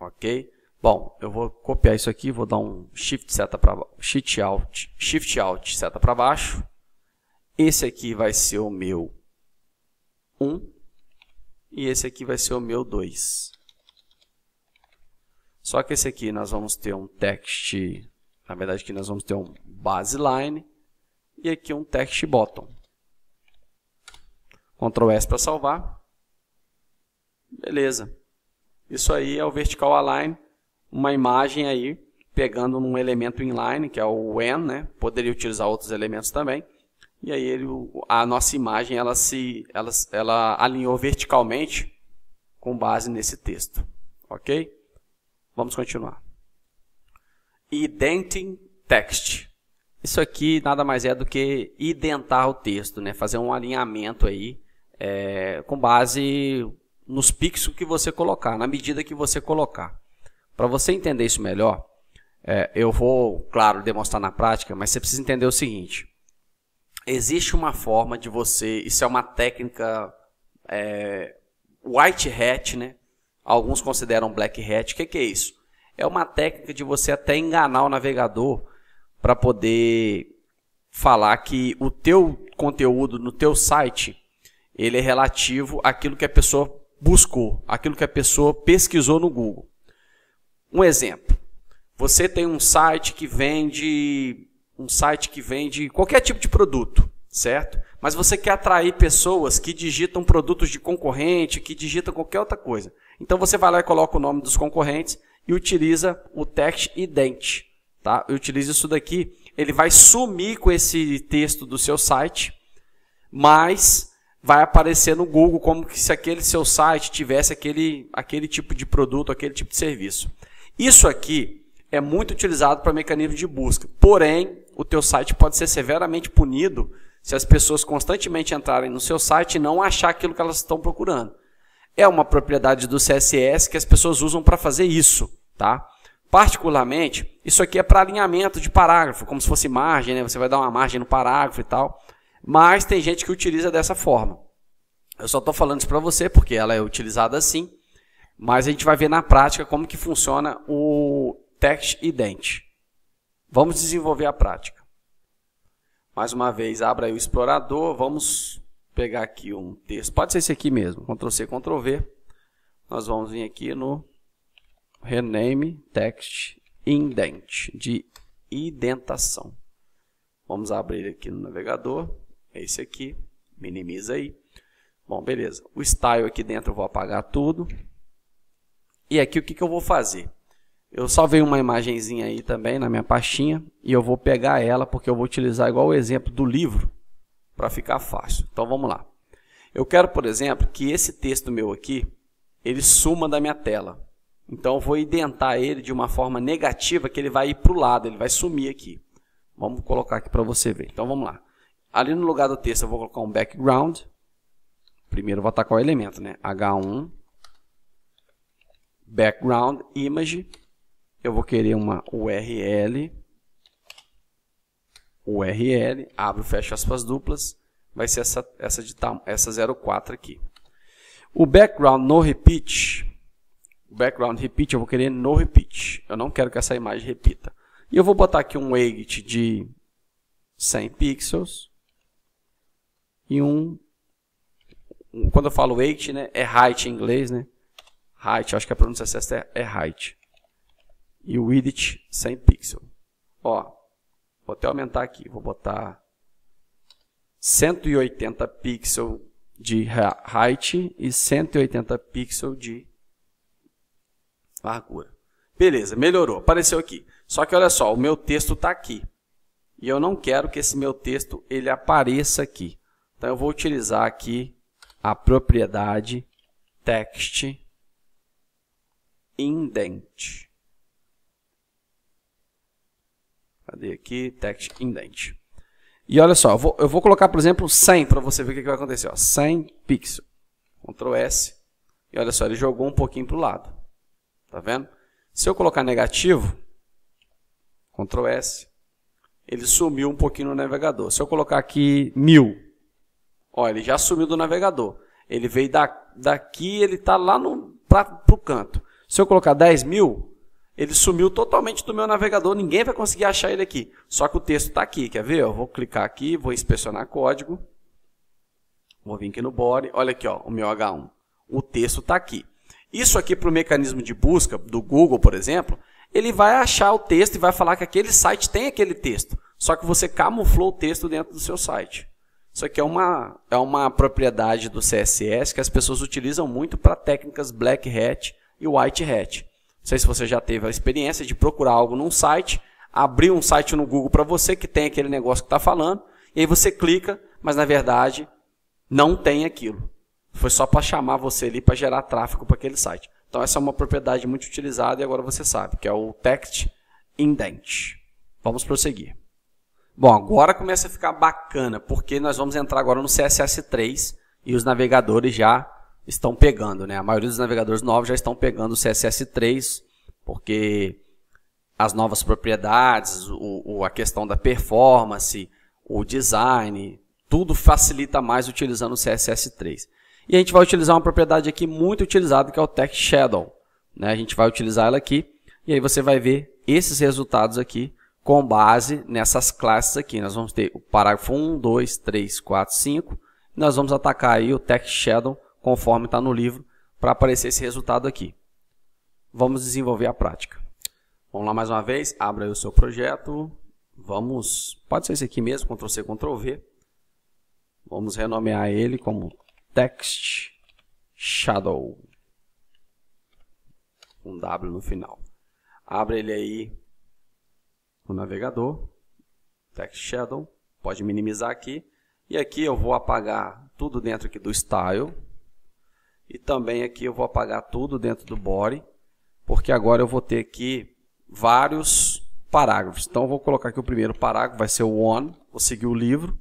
Ok? Bom, eu vou copiar isso aqui, vou dar um Shift Alt seta para baixo. Esse aqui vai ser o meu 1 e esse aqui vai ser o meu 2. Só que esse aqui nós vamos ter um text, na verdade aqui nós vamos ter um baseline e aqui um text bottom. Ctrl S para salvar. Beleza. Isso aí é o Vertical Align. Uma imagem aí pegando um elemento inline, que é o when, né? Poderia utilizar outros elementos também. E aí a nossa imagem ela alinhou verticalmente com base nesse texto. Ok? Vamos continuar. Indenting text. Isso aqui nada mais é do que identar o texto, né? Fazer um alinhamento aí com base nos pixels que você colocar, na medida que você colocar. Para você entender isso melhor, eu vou, claro, demonstrar na prática, mas você precisa entender o seguinte. Existe uma forma de você, isso é uma técnica white hat, né? Alguns consideram black hat. O que é isso? É uma técnica de você até enganar o navegador para poder falar que o teu conteúdo no teu site ele é relativo àquilo que a pessoa buscou, àquilo que a pessoa pesquisou no Google. Um exemplo. Você tem um site que vende qualquer tipo de produto, certo? Mas você quer atrair pessoas que digitam produtos de concorrente, que digitam qualquer outra coisa. Então você vai lá e coloca o nome dos concorrentes e utiliza o text ident, tá? Utiliza isso daqui, ele vai sumir com esse texto do seu site, mas vai aparecer no Google como se aquele seu site tivesse aquele tipo de produto, aquele tipo de serviço. Isso aqui é muito utilizado para mecanismo de busca. Porém, o teu site pode ser severamente punido se as pessoas constantemente entrarem no seu site e não achar aquilo que elas estão procurando. É uma propriedade do CSS que as pessoas usam para fazer isso, tá? Particularmente, isso aqui é para alinhamento de parágrafo, como se fosse margem, né? Você vai dar uma margem no parágrafo e tal. Mas tem gente que utiliza dessa forma. Eu só estou falando isso para você porque ela é utilizada assim. Mas a gente vai ver na prática como que funciona o text ident. Vamos desenvolver a prática. Mais uma vez, abra aí o explorador. Vamos pegar aqui um texto. Pode ser esse aqui mesmo. Ctrl+C, Ctrl+V. Nós vamos vir aqui no rename text indent, de indentação. Vamos abrir aqui no navegador. É esse aqui. Minimiza aí. Bom, beleza. O style aqui dentro eu vou apagar tudo. E aqui o que eu vou fazer? Eu salvei uma imagenzinha aí também na minha pastinha e eu vou pegar ela porque eu vou utilizar igual o exemplo do livro para ficar fácil. Então vamos lá. Eu quero, por exemplo, que esse texto meu aqui, ele suma da minha tela. Então eu vou indentar ele de uma forma negativa que ele vai ir para o lado, ele vai sumir aqui. Vamos colocar aqui para você ver. Então vamos lá. Ali no lugar do texto eu vou colocar um background. Primeiro eu vou atacar o elemento, né? H1. Background image, eu vou querer uma URL, abro e fecho aspas duplas, vai ser essa 04 aqui. O background no repeat, eu vou querer no repeat, eu não quero que essa imagem repita. E eu vou botar aqui um weight de 100 pixels e quando eu falo weight, né, é height em inglês, né? Height, acho que a pronúncia certa é height. E o width 100 pixels. Ó, vou até aumentar aqui. Vou botar 180 pixels de height e 180 pixels de largura. Beleza, melhorou. Apareceu aqui. Só que olha só, o meu texto está aqui. E eu não quero que esse meu texto ele apareça aqui. Então eu vou utilizar aqui a propriedade text indent. Cadê aqui? Text indent. E olha só, eu vou colocar, por exemplo, 100 para você ver o que vai acontecer. Ó, 100 pixels. Ctrl S. E olha só, ele jogou um pouquinho para o lado. Tá vendo? Se eu colocar negativo, Ctrl S, ele sumiu um pouquinho no navegador. Se eu colocar aqui 1000, ó, ele já sumiu do navegador. Ele veio daqui, ele está lá para o canto. Se eu colocar 10.000, ele sumiu totalmente do meu navegador, ninguém vai conseguir achar ele aqui. Só que o texto está aqui, quer ver? Eu vou clicar aqui, vou inspecionar código. Vou vir aqui no body, olha aqui, ó, o meu H1. O texto está aqui. Isso aqui para o mecanismo de busca do Google, por exemplo, ele vai achar o texto e vai falar que aquele site tem aquele texto. Só que você camuflou o texto dentro do seu site. Isso aqui é uma propriedade do CSS que as pessoas utilizam muito para técnicas black hat e white hat. sei se você já teve a experiência de procurar algo num site, abrir um site no Google para você que tem aquele negócio que está falando, e aí você clica, mas na verdade não tem aquilo. Foi só para chamar você ali para gerar tráfego para aquele site. Então essa é uma propriedade muito utilizada e agora você sabe, que é o text indent. Vamos prosseguir. Bom, agora começa a ficar bacana, porque nós vamos entrar agora no CSS3 e os navegadores já estão pegando, né? A maioria dos navegadores novos já estão pegando o CSS3, porque as novas propriedades, a questão da performance, o design, tudo facilita mais utilizando o CSS3. E a gente vai utilizar uma propriedade aqui muito utilizada, que é o text shadow, né? A gente vai utilizar ela aqui, e aí você vai ver esses resultados aqui, com base nessas classes aqui. Nós vamos ter o parágrafo 1, 2, 3, 4, 5. Nós vamos atacar aí o text shadow, conforme está no livro, para aparecer esse resultado aqui. Vamos desenvolver a prática. Vamos lá mais uma vez, abra aí o seu projeto. Pode ser esse aqui mesmo, Ctrl+C, Ctrl+V. Vamos renomear ele como text shadow. Um W no final. Abre ele aí no navegador, text shadow, pode minimizar aqui, e aqui eu vou apagar tudo dentro aqui do style, e também aqui eu vou apagar tudo dentro do body, porque agora eu vou ter aqui vários parágrafos. Então eu vou colocar aqui o primeiro parágrafo, vai ser o one, vou seguir o livro,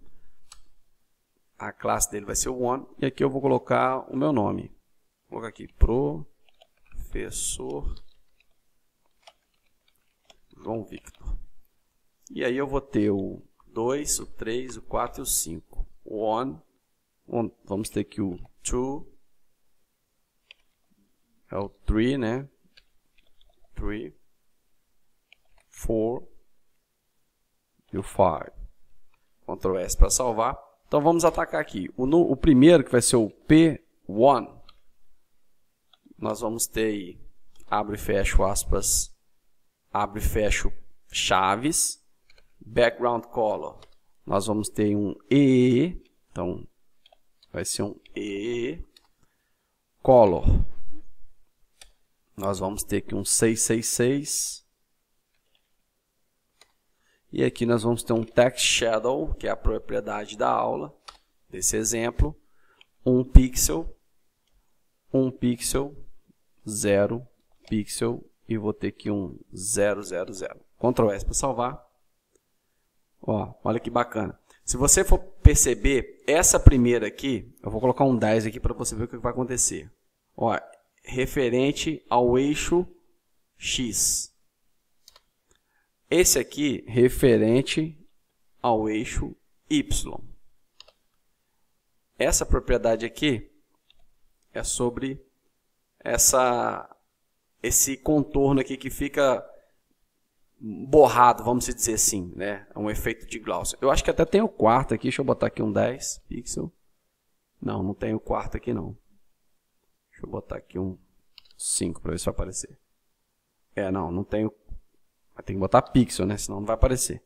a classe dele vai ser o one, e aqui eu vou colocar o meu nome, vou colocar aqui, professor João Victor. E aí eu vou ter o 2, o 3, o 4 e o 5. O one, vamos ter aqui o 2, é o 3, né? 3, 4 e o 5. Ctrl S para salvar. Então vamos atacar aqui. O primeiro, que vai ser o P1, nós vamos ter aí, abre e fecha aspas, abre e fecha chaves. Background color, nós vamos ter um EE, então vai ser um EE. Color, nós vamos ter aqui um 666. E aqui nós vamos ter um text shadow, que é a propriedade da aula, desse exemplo. 1 pixel, 0 pixel, e vou ter aqui um 000. Ctrl S para salvar. Ó, olha que bacana. Se você for perceber, essa primeira aqui, eu vou colocar um 10 aqui para você ver o que vai acontecer. Ó, referente ao eixo X. Esse aqui, referente ao eixo Y. Essa propriedade aqui é sobre esse contorno aqui que fica borrado, vamos dizer assim, né? É um efeito de Gauss. Eu acho que até tem o quarto aqui, deixa eu botar aqui um 10 pixel. Não, não tem o quarto aqui não. Deixa eu botar aqui um 5 para ver se vai aparecer. Não tem o... Tem que botar pixel, né? Senão não vai aparecer.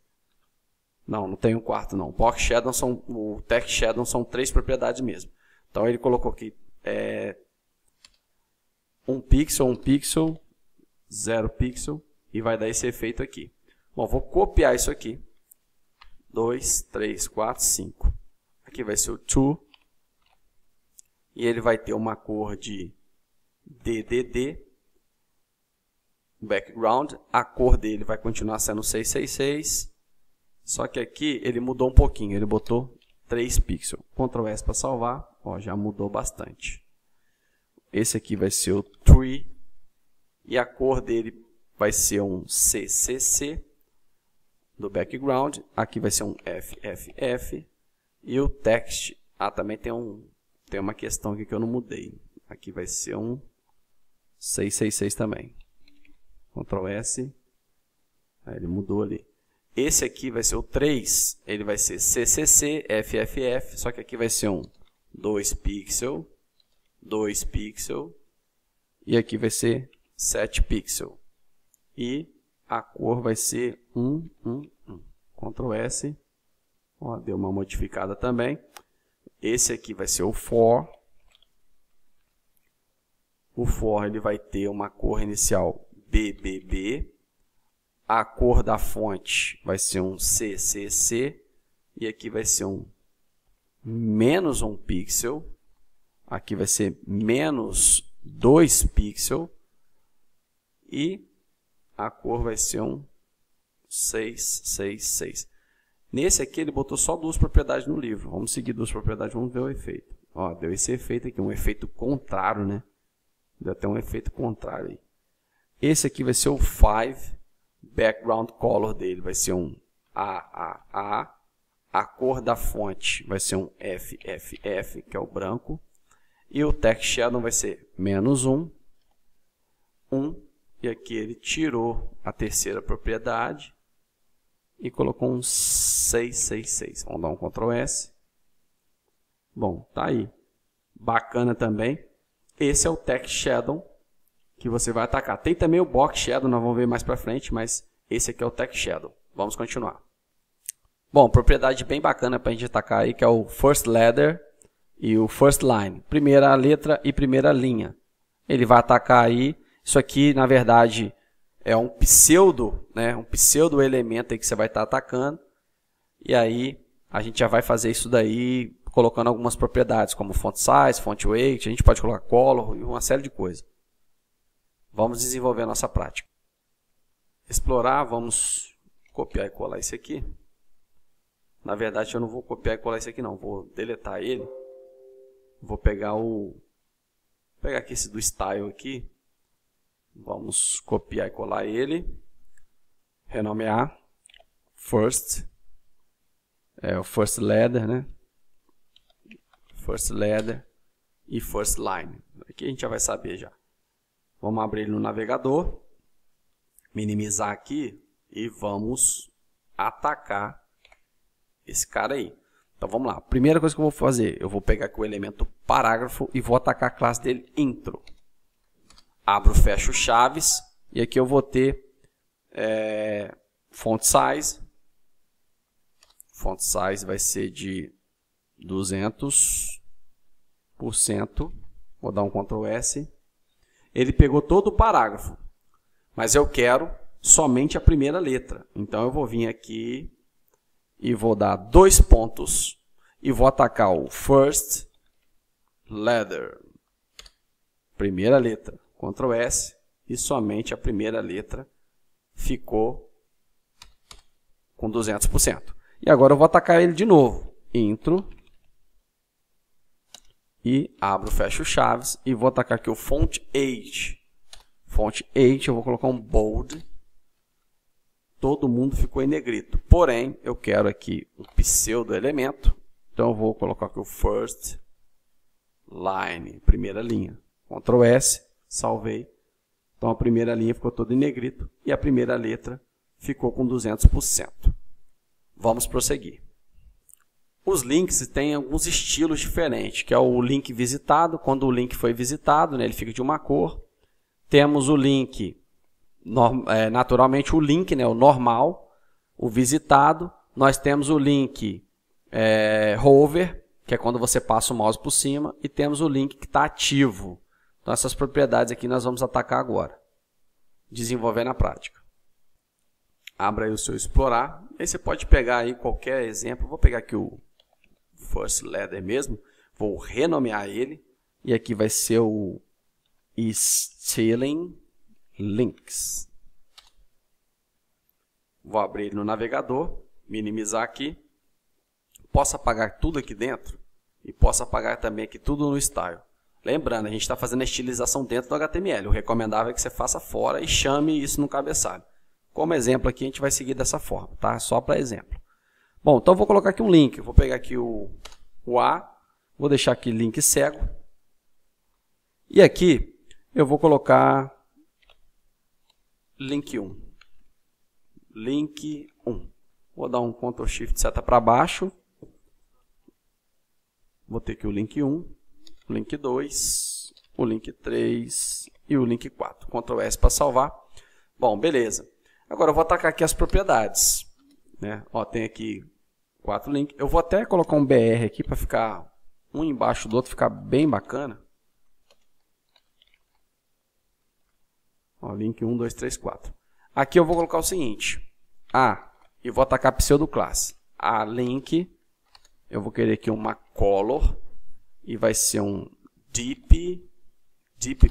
Não tem o quarto não. O text shadow são 3 propriedades mesmo. Então ele colocou aqui 1 pixel, 0 pixel, e vai dar esse efeito aqui. Bom, vou copiar isso aqui. 2, 3, 4, 5. Aqui vai ser o 2. E ele vai ter uma cor de DDD. Background. A cor dele vai continuar sendo 666. Só que aqui ele mudou um pouquinho. Ele botou 3 pixels. Ctrl S para salvar. Ó, já mudou bastante. Esse aqui vai ser o 3. E a cor dele vai ser um CCC do background. Aqui vai ser um FFF. E o text. Também tem uma questão aqui que eu não mudei. Aqui vai ser um 666 também. Ctrl S. Aí ele mudou ali. Esse aqui vai ser o 3. Ele vai ser CCC, FFF. Só que aqui vai ser um 2 pixel. 2 pixel. E aqui vai ser 7 pixel. E a cor vai ser 1. Ctrl S. Ó, deu uma modificada também. Esse aqui vai ser o for. O for ele vai ter uma cor inicial BBB. A cor da fonte vai ser um CCC. E aqui vai ser um menos 1 pixel. Aqui vai ser menos 2 pixels. E a cor vai ser um 666. Nesse aqui ele botou só duas propriedades no livro. Vamos seguir duas propriedades, vamos ver o efeito. Ó, deu esse efeito aqui, um efeito contrário, né? Deu até um efeito contrário aí. Esse aqui vai ser o 5. Background color dele vai ser um AAA. A cor da fonte vai ser um FFF, que é o branco. E o text shadow vai ser -1, 1. E aqui ele tirou a terceira propriedade e colocou um 666. Vamos dar um Ctrl S. Bom, tá aí. Bacana também. Esse é o text shadow que você vai atacar. Tem também o box shadow, nós vamos ver mais para frente, mas esse aqui é o text shadow. Vamos continuar. Bom, propriedade bem bacana para a gente atacar aí, que é o first letter e o first line. Primeira letra e primeira linha. Ele vai atacar aí. Isso aqui, na verdade, é um pseudo, né? Um pseudo elemento aí que você vai estar atacando. E aí a gente já vai fazer isso daí colocando algumas propriedades, como font size, font weight, a gente pode colocar color e uma série de coisas. Vamos desenvolver a nossa prática. Explorar, vamos copiar e colar isso aqui. Na verdade, eu não vou copiar e colar isso aqui não, vou deletar ele. Vou pegar aqui esse do style aqui. Vamos copiar e colar ele. Renomear. First. É o first letter, né? First letter e first line. Aqui a gente já vai saber já. Vamos abrir ele no navegador. Minimizar aqui e vamos atacar esse cara aí. Então vamos lá. Primeira coisa que eu vou fazer, eu vou pegar aqui o elemento parágrafo e vou atacar a classe dele intro. Abro, fecho chaves e aqui eu vou ter font size. Font size vai ser de 200%. Vou dar um Ctrl S. Ele pegou todo o parágrafo, mas eu quero somente a primeira letra. Então eu vou vir aqui e vou dar 2 pontos e vou atacar o first letter. Primeira letra. Ctrl S e somente a primeira letra ficou com 200%. E agora eu vou atacar ele de novo. Intro. E abro, fecho chaves e vou atacar aqui o font age. Font age eu vou colocar um bold. Todo mundo ficou em negrito. Porém, eu quero aqui um pseudo elemento. Então eu vou colocar aqui o first line, primeira linha. Ctrl S, salvei. Então a primeira linha ficou toda em negrito e a primeira letra ficou com 200%. Vamos prosseguir. Os links têm alguns estilos diferentes, que é o link visitado. Quando o link foi visitado, né, ele fica de uma cor. Temos o link, naturalmente o link, né, o normal, o visitado. Nós temos o link hover, que é quando você passa o mouse por cima. E temos o link que está ativo. Então essas propriedades aqui nós vamos atacar agora. Desenvolver na prática. Abra aí o seu explorar. Aí você pode pegar aí qualquer exemplo. Vou pegar aqui o first letter mesmo. Vou renomear ele. E aqui vai ser o Stealing Links. Vou abrir ele no navegador. Minimizar aqui. Posso apagar tudo aqui dentro. E posso apagar também aqui tudo no style. Lembrando, a gente está fazendo a estilização dentro do HTML. O recomendável é que você faça fora e chame isso no cabeçalho. Como exemplo aqui, a gente vai seguir dessa forma, tá? Só para exemplo. Bom, então eu vou colocar aqui um link. Vou pegar aqui o A, vou deixar aqui link cego. E aqui eu vou colocar link 1. Link 1. Vou dar um Ctrl Shift seta para baixo. Vou ter aqui o link 1, o link 2, o link 3 e o link 4. Ctrl S para salvar. Bom, beleza. Agora eu vou atacar aqui as propriedades. Né? Ó, tem aqui 4 links. Eu vou até colocar um BR aqui para ficar um embaixo do outro, ficar bem bacana. Ó, link 1, 2, 3, 4. Aqui eu vou colocar o seguinte. Eu vou atacar pseudoclasse. A link, eu vou querer aqui uma color. E vai ser um deep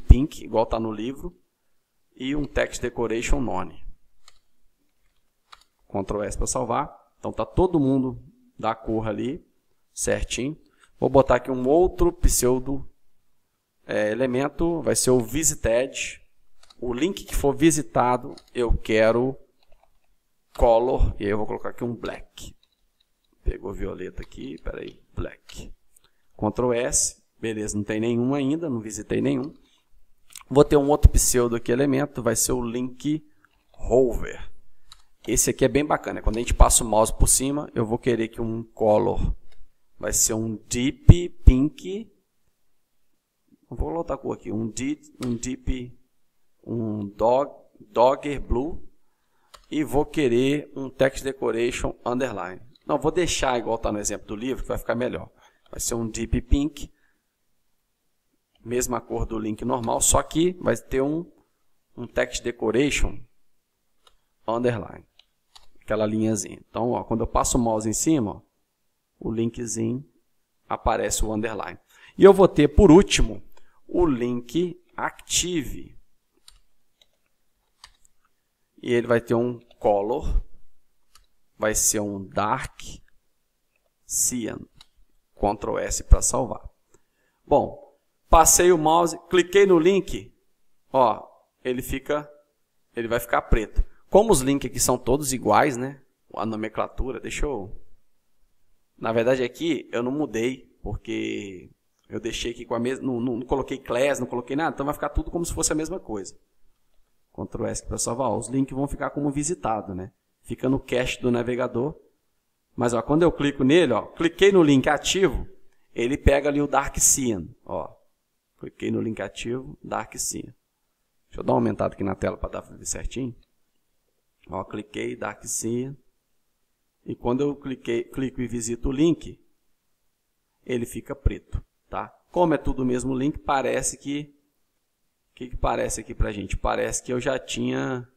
pink, igual está no livro. E um text decoration none. Ctrl S para salvar. Então está todo mundo da cor ali, certinho. Vou botar aqui um outro pseudo elemento, vai ser o visited. O link que for visitado, eu quero color, e aí eu vou colocar aqui um black. Pegou violeta aqui, peraí, black. Ctrl S, beleza, não tem nenhum ainda, não visitei nenhum. Vou ter um outro pseudo aqui elemento, vai ser o link hover. Esse aqui é bem bacana, quando a gente passa o mouse por cima, eu vou querer que um color vai ser um deep pink. Vou colocar a cor aqui, um dogger blue. E vou querer um text decoration underline. Não, vou deixar igual está no exemplo do livro, que vai ficar melhor. Vai ser um deep pink. Mesma cor do link normal, só que vai ter um text decoration underline. Aquela linhazinha. Então, ó, quando eu passo o mouse em cima, ó, o linkzinho aparece o underline. E eu vou ter, por último, o link active. E ele vai ter um color, vai ser um dark cyan. Ctrl S para salvar. Bom, passei o mouse, cliquei no link, ó, ele vai ficar preto. Como os links aqui são todos iguais, né? A nomenclatura, deixa eu... Na verdade aqui eu não mudei, porque eu deixei aqui com a mesma... Não coloquei class, não coloquei nada, então vai ficar tudo como se fosse a mesma coisa. Ctrl S para salvar. Ó, os links vão ficar como visitado, né? Fica no cache do navegador. Mas ó, quando eu clico nele, ó, cliquei no link ativo, ele pega ali o Dark Cyan. Ó, cliquei no link ativo, Dark Cyan. Deixa eu dar uma aumentada aqui na tela para dar para ver certinho. Ó, cliquei, Dark Cyan. E quando eu clico e visito o link, ele fica preto, tá? Como é tudo o mesmo link, parece que... O que parece aqui pra gente? Parece que eu já tinha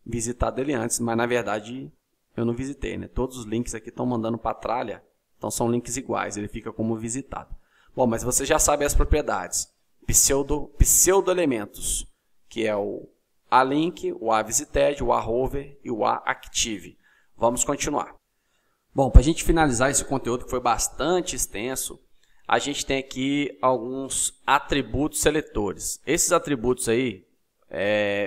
visitado ele antes, mas na verdade eu não visitei, né? Todos os links aqui estão mandando para a tralha, então são links iguais, ele fica como visitado. Bom, mas você já sabe as propriedades. Pseudo elementos, que é o alink, o avisited, o ahover e o aactive. Vamos continuar. Bom, para a gente finalizar esse conteúdo que foi bastante extenso, a gente tem aqui alguns atributos seletores. Esses atributos aí,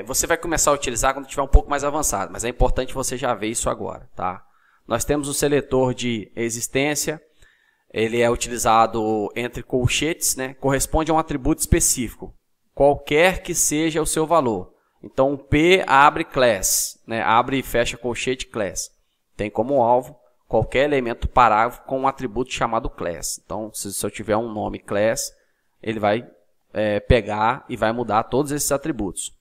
você vai começar a utilizar quando estiver um pouco mais avançado, mas é importante você já ver isso agora, tá? Nós temos o seletor de existência, ele é utilizado entre colchetes, né? Corresponde a um atributo específico, qualquer que seja o seu valor. Então, o P abre class, né? Abre e fecha colchete class. Tem como alvo qualquer elemento parágrafo com um atributo chamado class. Então, se eu tiver um nome class, ele vai pegar e vai mudar todos esses atributos.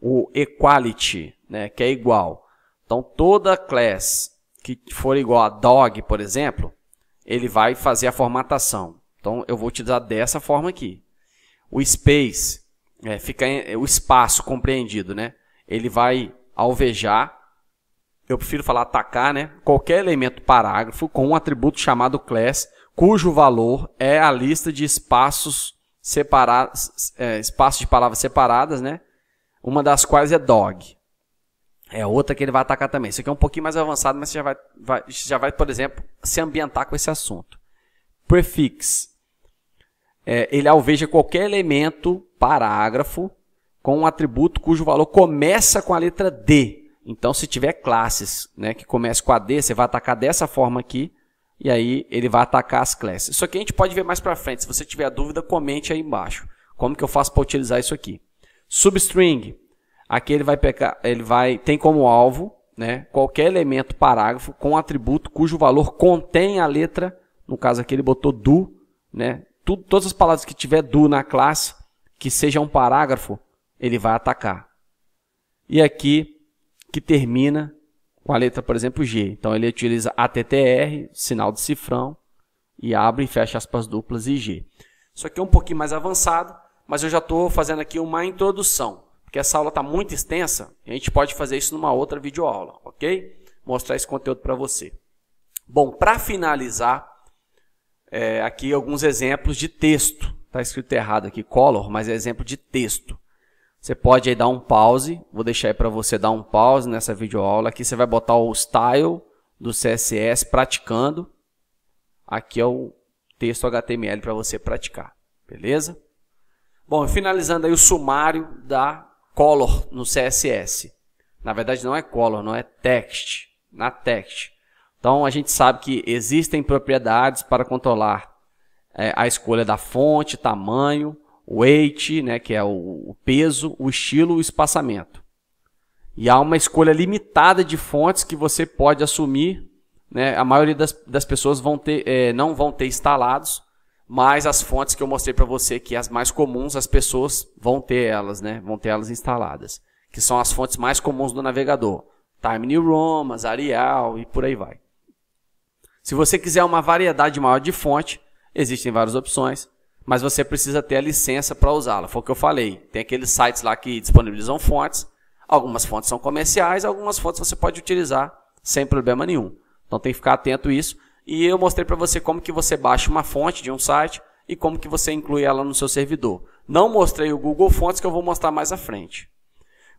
O equality, né, que é igual. Então, toda class que for igual a dog, por exemplo, ele vai fazer a formatação. Então, eu vou utilizar dessa forma aqui. O space, o espaço compreendido, né, ele vai alvejar. Eu prefiro falar atacar, né? Qualquer elemento parágrafo com um atributo chamado class, cujo valor é a lista de espaços separados, espaços de palavras separadas, né? Uma das quais é dog. É outra que ele vai atacar também. Isso aqui é um pouquinho mais avançado, mas você já vai, por exemplo, se ambientar com esse assunto. Prefix. Ele alveja qualquer elemento parágrafo com um atributo cujo valor começa com a letra D. Então, se tiver classes, né, que comecem com a D, você vai atacar dessa forma aqui, e aí ele vai atacar as classes. Isso aqui a gente pode ver mais para frente. Se você tiver dúvida, comente aí embaixo. Como que eu faço para utilizar isso aqui? Substring. Aqui ele vai pegar, tem como alvo, né, qualquer elemento parágrafo com atributo cujo valor contém a letra, no caso aqui ele botou do, né, todas as palavras que tiver do na classe, que seja um parágrafo, ele vai atacar. E aqui que termina com a letra, por exemplo, G. Então, ele utiliza ATTR, sinal de cifrão, e abre e fecha aspas duplas e G. Isso aqui é um pouquinho mais avançado, mas eu já estou fazendo aqui uma introdução. porque essa aula está muito extensa, a gente pode fazer isso numa outra videoaula, ok? Mostrar esse conteúdo para você. Bom, para finalizar, aqui alguns exemplos de texto. Está escrito errado aqui, color, mas é exemplo de texto. Você pode aí dar um pause, vou deixar aí para você dar um pause nessa videoaula. Aqui você vai botar o style do CSS praticando. Aqui é o texto HTML para você praticar, beleza? Bom, finalizando aí o sumário da color no CSS. Na verdade não é color, não é text, na text. Então a gente sabe que existem propriedades para controlar a escolha da fonte, tamanho, weight, né, que é o peso, o estilo, o espaçamento. E há uma escolha limitada de fontes que você pode assumir, né, a maioria das pessoas não vão ter instalados, mas as fontes que eu mostrei para você, que as mais comuns, as pessoas vão ter elas, né, vão ter elas instaladas, que são as fontes mais comuns do navegador. Times New Roman, Arial e por aí vai. Se você quiser uma variedade maior de fonte, existem várias opções, mas você precisa ter a licença para usá-la. Foi o que eu falei. Tem aqueles sites lá que disponibilizam fontes. Algumas fontes são comerciais, algumas fontes você pode utilizar sem problema nenhum. Então tem que ficar atento a isso. E eu mostrei para você como que você baixa uma fonte de um site e como que você inclui ela no seu servidor. Não mostrei o Google Fonts, que eu vou mostrar mais à frente.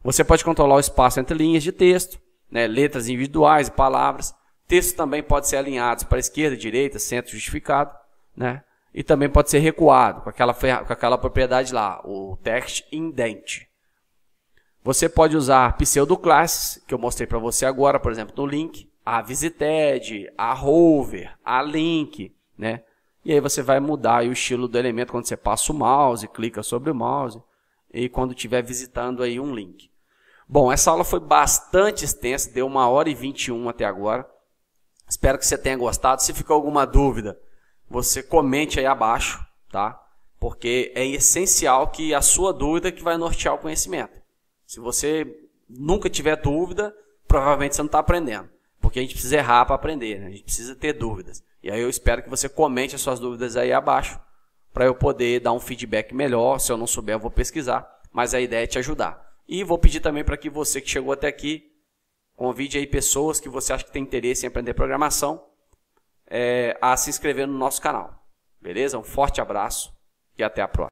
Você pode controlar o espaço entre linhas de texto, né, letras individuais e palavras. Texto também pode ser alinhados para esquerda, direita, centro, justificado, né? E também pode ser recuado com aquela propriedade lá, o text indent. Você pode usar pseudoclasses, que eu mostrei para você agora, por exemplo, no link, a visited, a hover, a link, né? E aí você vai mudar aí o estilo do elemento quando você passa o mouse, clica sobre o mouse e quando estiver visitando aí um link. Bom, essa aula foi bastante extensa, deu 1h21 até agora. Espero que você tenha gostado. Se ficou alguma dúvida, você comente aí abaixo, tá? Porque é essencial que a sua dúvida que vai nortear o conhecimento. Se você nunca tiver dúvida, provavelmente você não está aprendendo. Porque a gente precisa errar para aprender, né? A gente precisa ter dúvidas. E aí eu espero que você comente as suas dúvidas aí abaixo, para eu poder dar um feedback melhor. Se eu não souber, eu vou pesquisar. Mas a ideia é te ajudar. E vou pedir também para que você que chegou até aqui, convide aí pessoas que você acha que tem interesse em aprender programação, a se inscrever no nosso canal. Beleza? Um forte abraço e até a próxima.